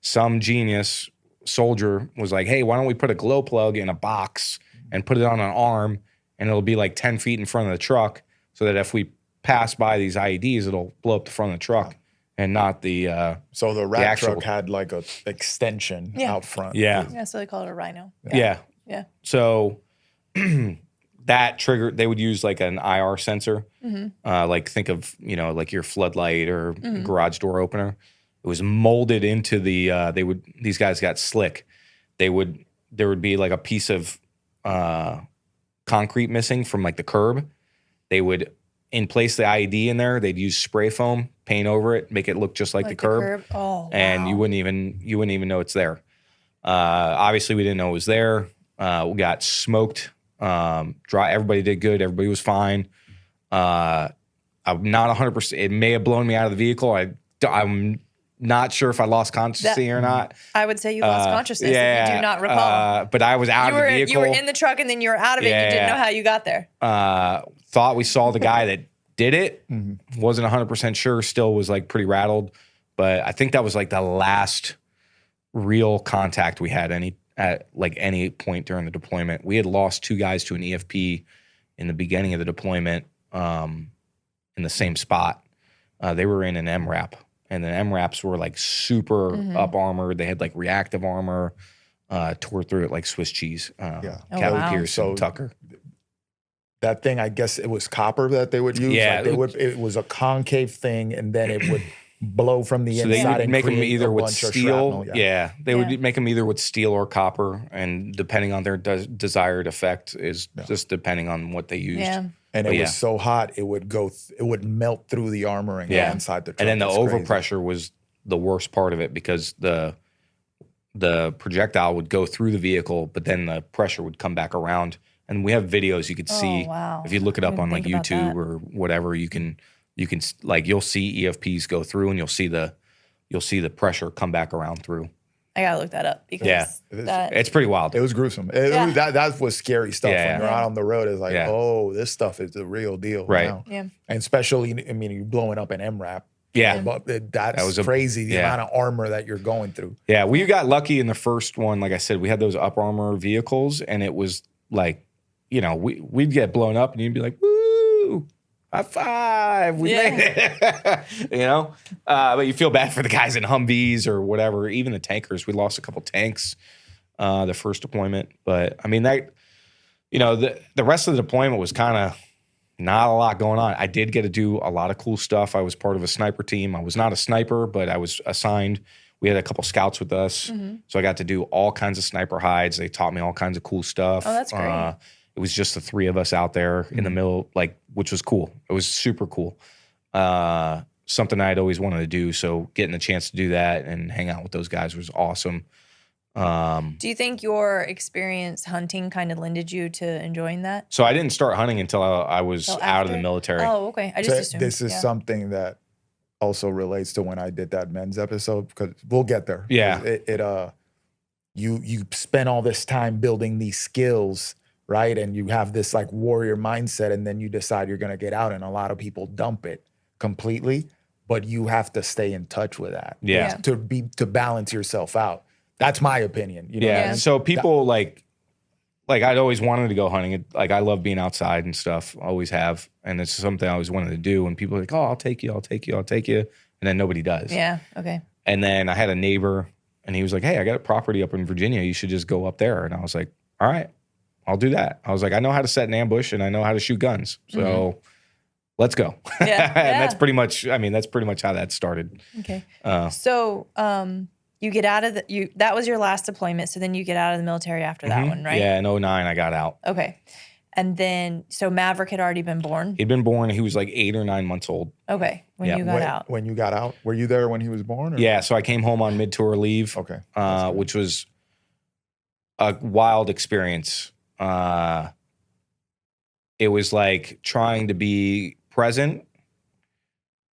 some genius soldier was like, hey, why don't we put a glow plug in a box and put it on an arm, and it'll be like 10 feet in front of the truck, so that if we pass by these IEDs, it'll blow up the front of the truck and not the so the rat truck had like a extension out front. Yeah, so they call it a Rhino. Yeah. So that trigger, they would use like an IR sensor, like think of, like your floodlight or garage door opener. It was molded into the, these guys got slick. There would be like a piece of concrete missing from like the curb. They would place the IED in there. They'd use spray foam, paint over it, make it look just like the curb. Oh, and you wouldn't even know it's there. Obviously, we didn't know it was there. We got smoked. Dry. Everybody did good. Everybody was fine. I'm not 100%. It may have blown me out of the vehicle. I'm not sure if I lost consciousness or not. I would say you lost consciousness if you do not recall. But I was out of the vehicle. You were in the truck and then you were out of it. You didn't know how you got there. Thought we saw the guy that did it. Wasn't 100% sure. Still was like pretty rattled. But I think that was like the last real contact we had at like any point during the deployment. We had lost 2 guys to an EFP in the beginning of the deployment in the same spot. They were in an MRAP, and the MRAPs were like super up armored. They had like reactive armor, tore through it like Swiss cheese. Captain Pierce and Tucker. That thing, I guess it was copper that they would use. Yeah, like it was a concave thing, and then it would blow from the so inside. they would and make them create either a with bunch of steel. shrapnel, They would make them either with steel or copper, and depending on their desired effect is just depending on what they used. Yeah. And it was so hot, it would it would melt through the armoring inside the truck. And then the It's crazy. overpressure was the worst part of it, because the projectile would go through the vehicle, but then the pressure would come back around. And we have videos you could see. Wow. If you look it up on like think about YouTube or whatever, you can like, you'll see EFPs go through, and you'll see the pressure come back around through. I gotta look that up because It's pretty wild. It was gruesome. That was scary stuff. Yeah. When you're out on the road, it's like, oh, this stuff is the real deal. Right. Now. Yeah. And especially, I mean, you're blowing up an MRAP. Yeah. That was crazy, the amount of armor that you're going through. Yeah, we got lucky in the first one. Like I said, we had those up armor vehicles, and it was like, you know, we'd get blown up, and you'd be like, woo, high five, we made it. You know? But you feel bad for the guys in Humvees or whatever, even the tankers. We lost a couple tanks the first deployment. But, I mean, that, you know, the rest of the deployment was kind of not a lot going on. I did get to do a lot of cool stuff. I was part of a sniper team. I was not a sniper, but I was assigned. We had a couple scouts with us. So I got to do all kinds of sniper hides. They taught me all kinds of cool stuff. Oh, that's great. It was just the 3 of us out there in the middle, like, which was cool. It was super cool. Something I'd always wanted to do. So getting the chance to do that and hang out with those guys was awesome. Do you think your experience hunting kind of lended you to enjoying that? So I didn't start hunting until I was out of the military. Oh, okay. I just assumed. This is something that also relates to when I did that men's episode, because we'll get there. Yeah. You spend all this time building these skills, right? And you have this like warrior mindset, and then you decide you're going to get out, and a lot of people dump it completely, but you have to stay in touch with that. Yeah. To balance yourself out. That's my opinion. You know what I mean? So people like I'd always wanted to go hunting. Like, I love being outside and stuff. Always have. And it's something I always wanted to do. And people are like, oh, I'll take you. And then nobody does. Yeah. Okay. And then I had a neighbor, and he was like, hey, I got a property up in Virginia. You should just go up there. And I was like, all right, I'll do that. I was like, I know how to set an ambush, and I know how to shoot guns. So let's go. Yeah. And that's pretty much how that started. Okay. So, you get out of that was your last deployment. So then you get out of the military after that one, right? Yeah, in 2009 I got out. Okay. And then, so Maverick had already been born? He'd been born. He was like 8 or 9 months old. Okay. When you got out. When you got out, were you there when he was born? Or? Yeah, so I came home on mid-tour leave. Okay. Which was a wild experience. It was like trying to be present,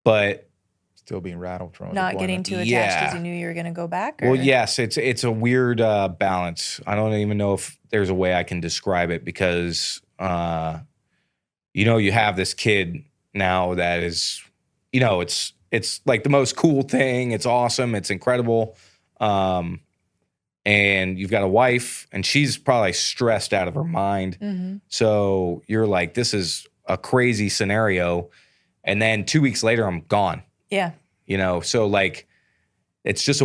but still being rattled from not getting too attached because you knew you were going to go back? Or? Well, yes, it's a weird balance. I don't even know if there's a way I can describe it, because you have this kid now that is, it's like the most cool thing. It's awesome. It's incredible. And you've got a wife, and she's probably stressed out of her mind. So you're like, this is a crazy scenario. And then 2 weeks later, I'm gone. Yeah. So like, it's just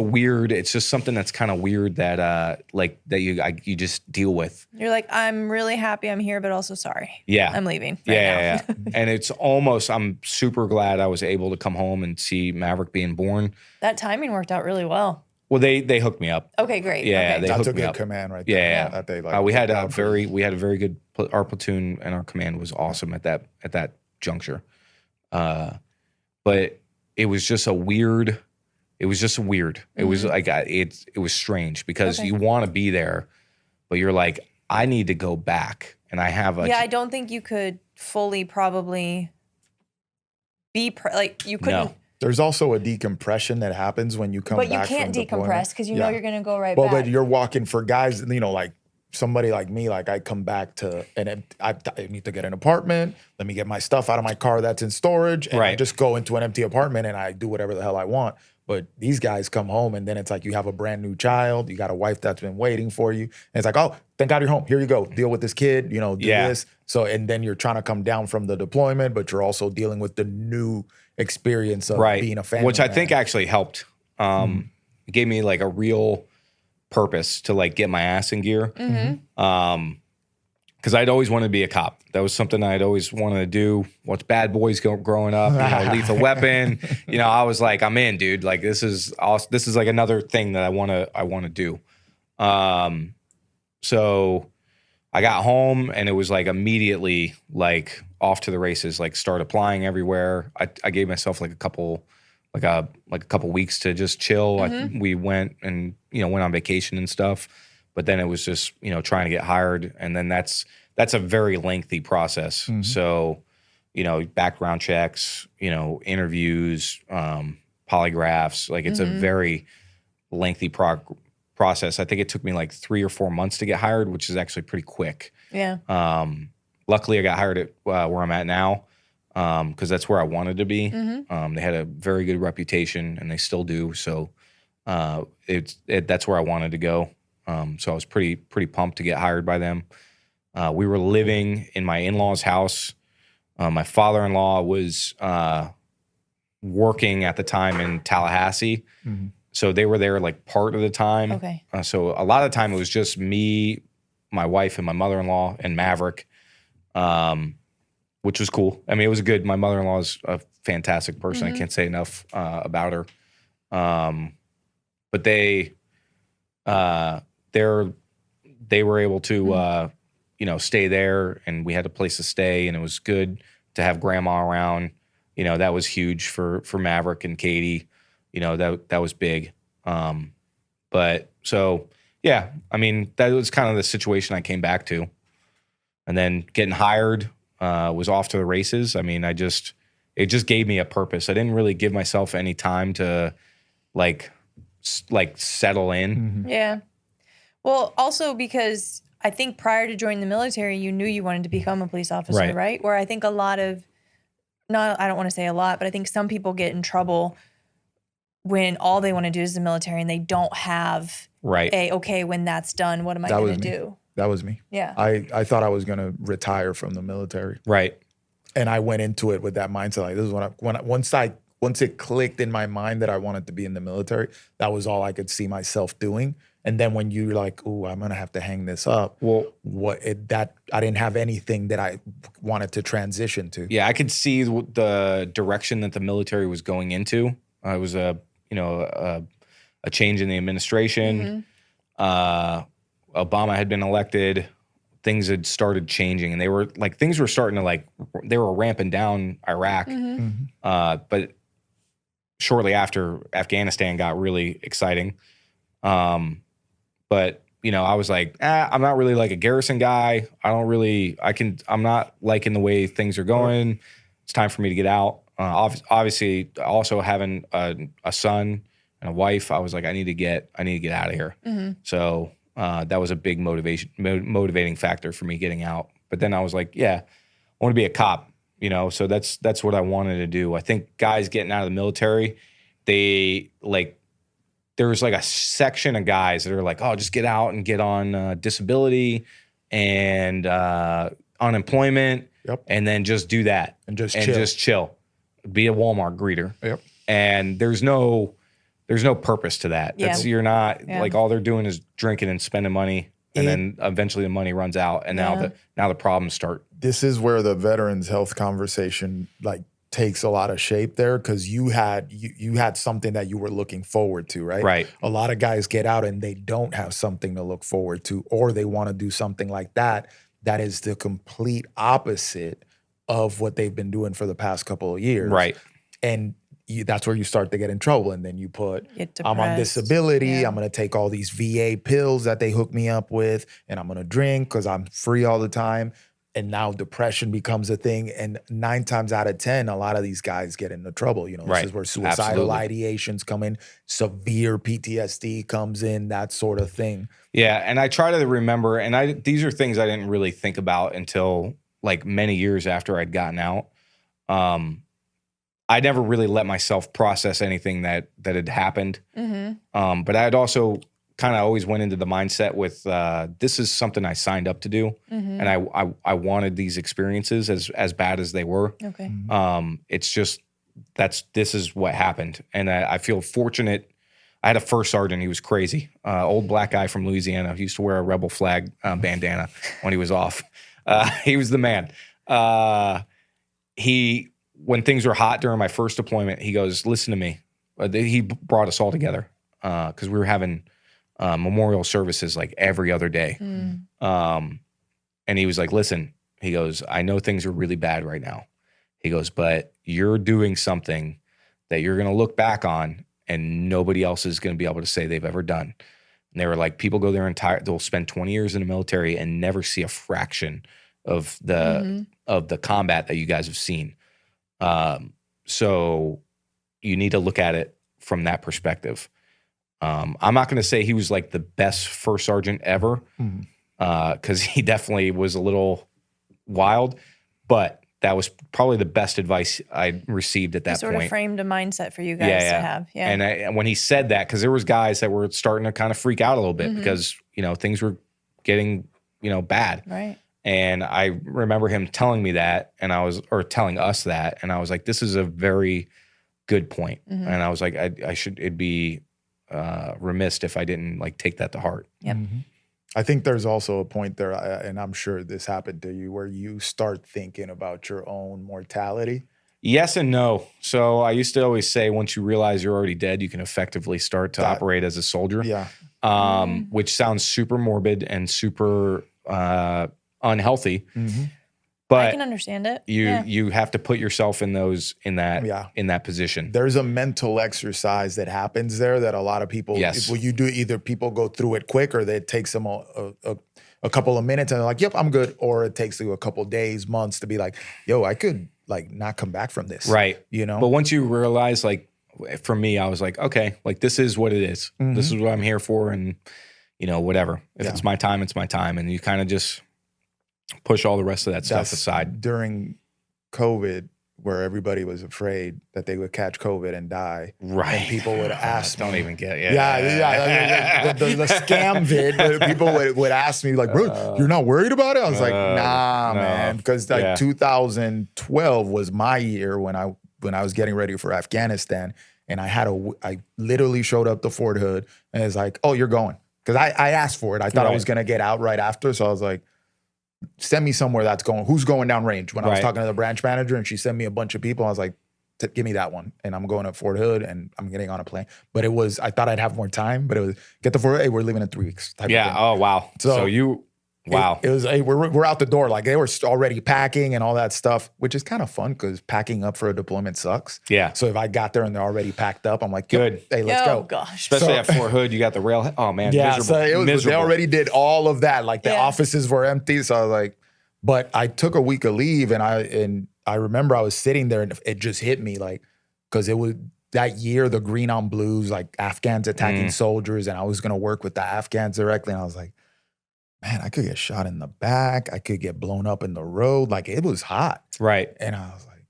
something that's kind of weird that you just deal with. You're like, I'm really happy I'm here, but also sorry. Yeah. I'm leaving. Yeah. And it's almost, I'm super glad I was able to come home and see Maverick being born. That timing worked out really well. Well, they hooked me up. Okay, great. Yeah, okay. That's a good command right there. Yeah. That they we had a very good, our platoon and our command was awesome at that juncture. But it was just weird. It was like, it was strange, because you want to be there, but you're like, I need to go back, and I have I don't think you could fully probably be you couldn't. No. There's also a decompression that happens when you come back. But you can't decompress because you know you're going to go right back. back. But you're walking for guys, like somebody like me, like I come back to, and I need to get an apartment. Let me get my stuff out of my car that's in storage, and I just go into an empty apartment and I do whatever the hell I want. But these guys come home and then it's like you have a brand new child, you got a wife that's been waiting for you. And it's like, oh, thank God you're home. Here you go. Deal with this kid, do this. So, and then you're trying to come down from the deployment, but you're also dealing with the new experience of being a family. Which I think actually helped. It gave me like a real purpose to like get my ass in gear. Because I'd always wanted to be a cop. That was something I'd always wanted to do. Watch Bad Boys growing up, Lethal Weapon. I was like, I'm in, dude. Like this is awesome. This is like another thing that I want to do. So I got home and it was like immediately like off to the races. Like start applying everywhere. I gave myself like a couple weeks to just chill. We went and went on vacation and stuff. But then it was just, trying to get hired. And then that's a very lengthy process. So, background checks, interviews, polygraphs, like it's a very lengthy process. I think it took me like 3 or 4 months to get hired, which is actually pretty quick. Yeah. Luckily I got hired at where I'm at now because that's where I wanted to be. They had a very good reputation and they still do. So that's where I wanted to go. So I was pretty pumped to get hired by them. We were living in my in-laws' house. My father-in-law was working at the time in Tallahassee. So they were there like part of the time. Okay. So a lot of the time it was just me, my wife, and my mother-in-law and Maverick, which was cool. I mean, it was good. My mother-in-law is a fantastic person. I can't say enough about her. But they were able to stay there, and we had a place to stay, and it was good to have grandma around. That was huge for Maverick and Katie. That was big. But so yeah, I mean that was kind of the situation I came back to, and then getting hired was off to the races. I mean, it just gave me a purpose. I didn't really give myself any time to like settle in. Yeah. Well, also because I think prior to joining the military, you knew you wanted to become a police officer, right? Where I think I don't want to say a lot, but I think some people get in trouble when all they want to do is the military and they don't have okay, when that's done, what am I going to do? That was me. Yeah. I thought I was going to retire from the military. Right. And I went into it with that mindset. Like this is once it clicked in my mind that I wanted to be in the military, that was all I could see myself doing. And then when you're like, "Ooh, I'm gonna have to hang this up," I didn't have anything that I wanted to transition to. Yeah, I could see the direction that the military was going into. It was a change in the administration. Obama had been elected. Things had started changing, and things were starting to they were ramping down Iraq. But shortly after, Afghanistan got really exciting. But I was like, I'm not really like a garrison guy. I'm not liking the way things are going. It's time for me to get out. Obviously, also having a son and a wife, I was like, I need to get out of here. So that was a big motivating factor for me getting out. But then I was like, yeah, I want to be a cop. So that's what I wanted to do. I think guys getting out of the military, there's like a section of guys that are like, oh, just get out and get on disability and unemployment, and then just do that and just chill. Be a Walmart greeter. And there's no purpose to that. You're not like all they're doing is drinking and spending money, and then eventually the money runs out, and now the problems start. This is where the veterans health conversation takes a lot of shape there, because you had something that you were looking forward to, right? Right. A lot of guys get out and they don't have something to look forward to, or they want to do something like that is the complete opposite of what they've been doing for the past couple of years. Right. And that's where you start to get in trouble. And then you put, I'm on disability. I'm going to take all these VA pills that they hook me up with, and I'm going to drink because I'm free all the time. And now depression becomes a thing. And 9 times out of 10, a lot of these guys get into trouble. This is where suicidal ideations come in, severe PTSD comes in, that sort of thing. Yeah. And I try to remember, and these are things I didn't really think about until like many years after I'd gotten out. I never really let myself process anything that had happened. But I had also kind of always went into the mindset with this is something I signed up to do, and I wanted these experiences as bad as they were. Okay. It's just this is what happened, and I feel fortunate. I had a first sergeant. He was crazy, old black guy from Louisiana. He used to wear a rebel flag bandana when he was off. He was the man. When things were hot during my first deployment, he goes, "Listen to me." He brought us all together because we were having memorial services like every other day. And he was like, "Listen," he goes, "I know things are really bad right now." He goes, "But you're doing something that you're going to look back on and nobody else is going to be able to say they've ever done." And they were like, people go they'll spend 20 years in the military and never see a fraction of the combat that you guys have seen. So you need to look at it from that perspective. I'm not going to say he was like the best first sergeant ever, because he definitely was a little wild, but that was probably the best advice I received at that point. Sort of framed a mindset for you guys to have. Yeah. And when he said that, because there was guys that were starting to kind of freak out a little bit because, things were getting, bad. Right. And I remember him telling me that, or telling us that, and I was like, this is a very good point. And I was like, it'd be remiss if I didn't like take that to heart. Yep. I think there's also a point there, and I'm sure this happened to you, where you start thinking about your own mortality. Yes and no. So I used to always say, once you realize you're already dead, you can effectively start to operate as a soldier. Yeah. Which sounds super morbid and super unhealthy. But I can understand it. You have to put yourself in that position. There's a mental exercise that happens there that a lot of people, well, you do either people go through it quick, or it takes them a couple of minutes and they're like, yep, I'm good. Or it takes you a couple of days, months to be like, yo, I could like not come back from this. Right. But once you realize, like, for me, I was like, okay, like this is what it is. This is what I'm here for. And, whatever. If it's my time, it's my time. And you kind of just push all the rest of that stuff aside. During COVID, where everybody was afraid that they would catch COVID and die. Right. And people would ask Don't even get it. Yeah. The scam vid, people would ask me like, bro, you're not worried about it? I was like, nah, man. Because 2012 was my year when I was getting ready for Afghanistan. And I literally showed up to Fort Hood and it's like, oh, you're going. Because I asked for it. I thought I was going to get out right after. So I was like, send me somewhere that's going, who's going down range? When I was talking to the branch manager and she sent me a bunch of people, I was like, give me that one. And I'm going to Fort Hood and I'm getting on a plane. But I thought I'd have more time, but it was, get to Fort Hood, hey, we're leaving in 3 weeks. Yeah. Oh, wow. So you, wow. It was, hey, we're out the door. Like they were already packing and all that stuff, which is kind of fun because packing up for a deployment sucks. Yeah. So if I got there and they're already packed up, I'm like, good. Hey, let's go. Oh, gosh. Especially at Fort Hood, you got the rail. Oh, man. Yeah. Miserable. So they already did all of that. Like the offices were empty. So I was like, but I took a week of leave and I remember I was sitting there and it just hit me like, because it was that year, the green on blues, like Afghans attacking soldiers, and I was going to work with the Afghans directly. And I was like, man, I could get shot in the back. I could get blown up in the road. Like it was hot. Right. And I was like,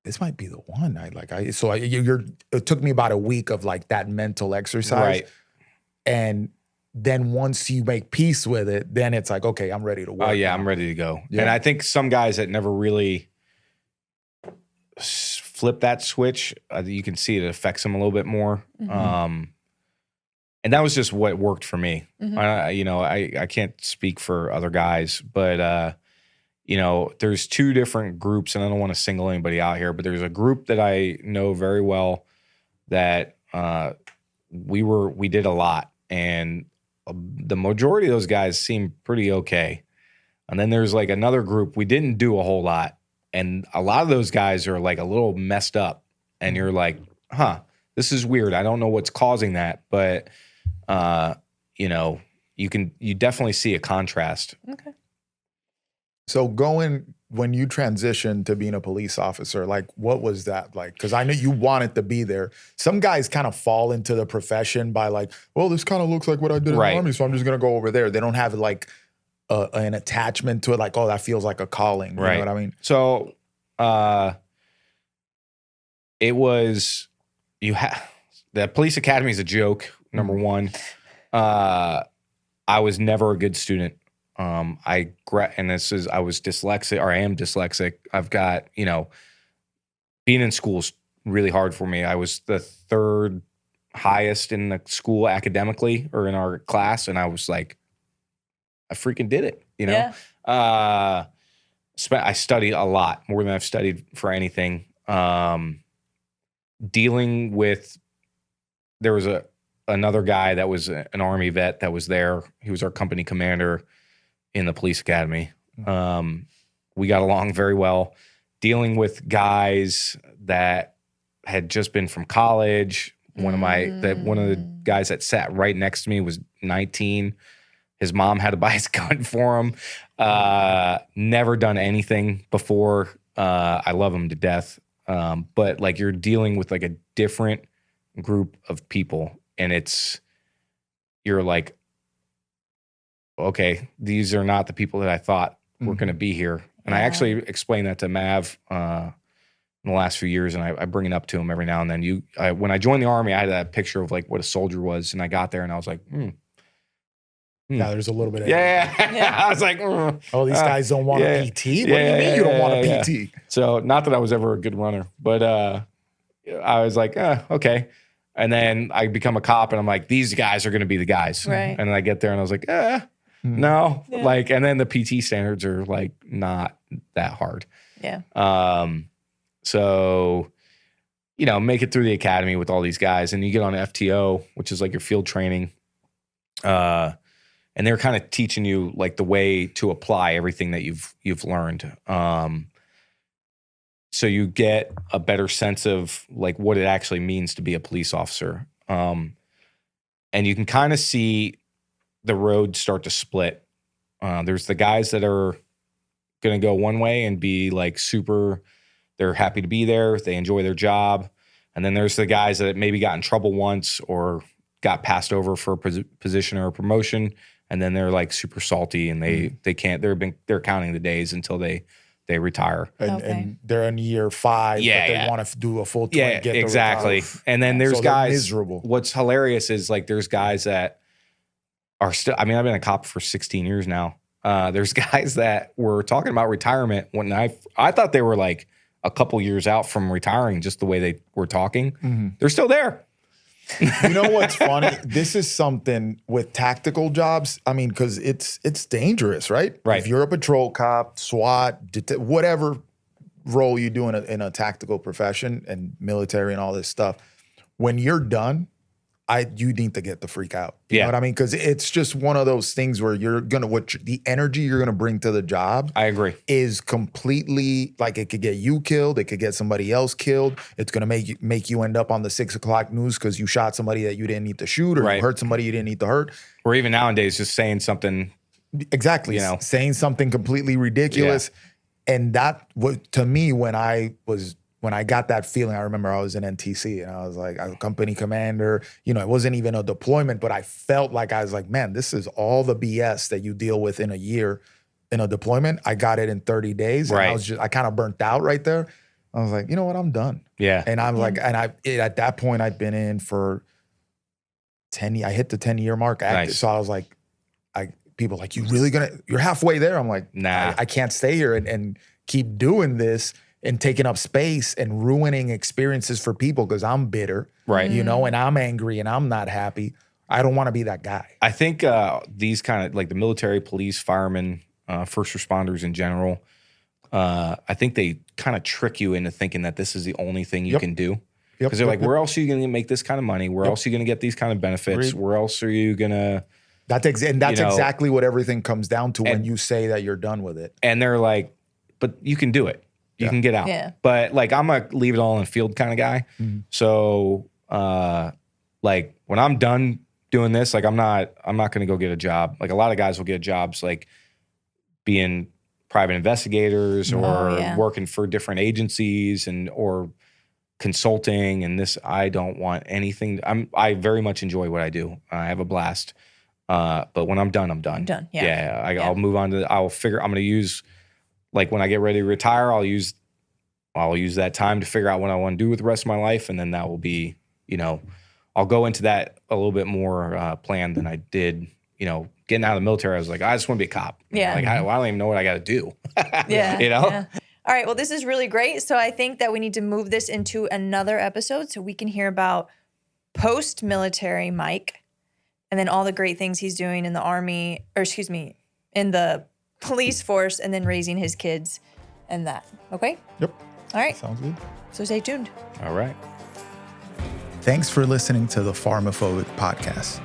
this might be the one. It took me about a week of like that mental exercise. Right. And then once you make peace with it, then it's like, okay, I'm ready to work. Oh, yeah, I'm ready to go. Yeah. And I think some guys that never really flip that switch, you can see it affects them a little bit more. And that was just what worked for me. I can't speak for other guys, but, there's two different groups, and I don't want to single anybody out here, but there's a group that I know very well that we did a lot. And the majority of those guys seem pretty okay. And then there's like another group, we didn't do a whole lot. And a lot of those guys are like a little messed up. And you're like, this is weird. I don't know what's causing that. But, you definitely see a contrast. Okay. So when you transitioned to being a police officer, like what was that like? Because I know you wanted to be there. Some guys kind of fall into the profession by like, well, this kind of looks like what I did in the Army, so I'm just going to go over there. They don't have like an attachment to it, like, oh, that feels like a calling. You know what I mean? So it was, the police academy is a joke, number one. I was never a good student. I was dyslexic, or I am dyslexic. I've got, being in school is really hard for me. I was the third highest in the school academically, or in our class, and I was like, I freaking did it, Yeah. I studied a lot, more than I've studied for anything. Dealing with, there was another guy that was an Army vet that was there. He was our company commander in the police academy. We got along very well. Dealing with guys that had just been from college. One of the guys that sat right next to me was 19. His mom had to buy his gun for him. Never done anything before. I love him to death. But like, you're dealing with like a different group of people, and you're like, okay, these are not the people that I thought were going to be here. And I actually explained that to Mav in the last few years, and I bring it up to him every now and then. When I joined the Army, I had that picture of like what a soldier was, and I got there and I was like, Yeah, there's a little bit of I was like, oh, these guys don't want a PT? What do you mean you don't want a PT? So, not that I was ever a good runner, but I was like, okay. And then I become a cop, and I'm like, these guys are going to be the guys. Right. And then I get there, and I was like, no. Yeah. Like, and then the PT standards are like not that hard. Yeah. So, make it through the academy with all these guys, and you get on FTO, which is like your field training. And they're kind of teaching you like the way to apply everything that you've learned. So you get a better sense of like what it actually means to be a police officer. And you can kind of see the road start to split. There's the guys that are going to go one way and be like they're happy to be there. They enjoy their job. And then there's the guys that maybe got in trouble once or got passed over for a position or a promotion. And then they're like super salty, and they can't. They're counting the days until they retire. And they're in year 5, but they want to do a full 20. Yeah, exactly. And then there's guys miserable. What's hilarious is like there's guys that are still. I mean, I've been a cop for 16 years now. There's guys that were talking about retirement when I thought they were like a couple years out from retiring, just the way they were talking. They're still there. You know what's funny? This is something with tactical jobs. I mean, because it's dangerous, right? Right. If you're a patrol cop, SWAT, whatever role you do in a tactical profession and military and all this stuff, when you're done, you need to get the freak out. You know what I mean? Because it's just one of those things where the energy you're gonna bring to the job. I agree. Is completely like, it could get you killed, it could get somebody else killed. It's gonna make you end up on the 6 o'clock news because you shot somebody that you didn't need to shoot, or you hurt somebody you didn't need to hurt. Or even nowadays, just saying something. Exactly. Saying something completely ridiculous. And that was, to me, when I got that feeling, I remember I was in NTC and I was like, I was a company commander. It wasn't even a deployment, but I felt like, I was like, man, this is all the BS that you deal with in a year in a deployment. I got it in 30 days. Right. And I kind of burnt out right there. I was like, you know what, I'm done. Yeah. And I'm like, at that point, I'd been in for 10, I hit the 10-year mark. Nice. So I was like, people like, you're halfway there. I'm like, nah, I can't stay here and keep doing this and taking up space and ruining experiences for people because I'm bitter, right? And I'm angry and I'm not happy. I don't want to be that guy. I think these kind of like the military, police, firemen, first responders in general, I think they kind of trick you into thinking that this is the only thing you can do. Because they're like, where else are you going to make this kind of money? Where else are you going to get these kind of benefits? Where else are you going to... That's exactly what everything comes down to when you say that you're done with it. And they're like, but you can do it. You can get out. Yeah. But like, I'm a leave it all in the field kind of guy. So like when I'm done doing this, like I'm not going to go get a job. Like a lot of guys will get jobs like being private investigators or working for different agencies or consulting and this. I don't want anything. I very much enjoy what I do. I have a blast. But when I'm done, I'm done. Done. I'll move on to, I'm going to use, like when I get ready to retire, I'll use I'll use that time to figure out what I want to do with the rest of my life. And then that will be, I'll go into that a little bit more planned than I did, getting out of the military. I was like, I just want to be a cop. Yeah. I don't even know what I got to do. Yeah. Yeah. All right. Well, this is really great. So I think that we need to move this into another episode so we can hear about post-military Mike and then all the great things he's doing in the Army, in the police force, and then raising his kids and that. Okay? Yep. All right. Sounds good. So stay tuned. All right. Thanks for listening to the PharmaPhobic podcast.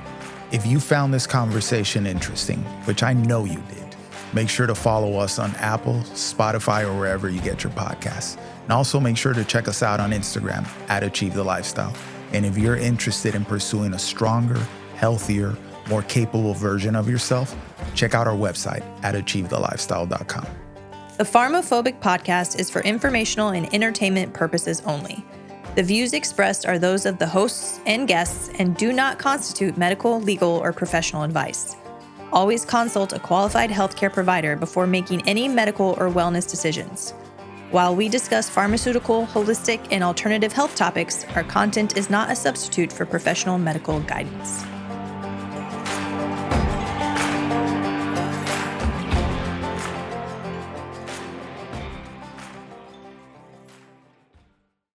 If you found this conversation interesting, which I know you did, make sure to follow us on Apple, Spotify, or wherever you get your podcasts. And also make sure to check us out on Instagram @Achieve the Lifestyle. And if you're interested in pursuing a stronger, healthier, more capable version of yourself, check out our website at achievethelifestyle.com. The PharmaPhobic podcast is for informational and entertainment purposes only. The views expressed are those of the hosts and guests and do not constitute medical, legal, or professional advice. Always consult a qualified healthcare provider before making any medical or wellness decisions. While we discuss pharmaceutical, holistic, and alternative health topics, our content is not a substitute for professional medical guidance.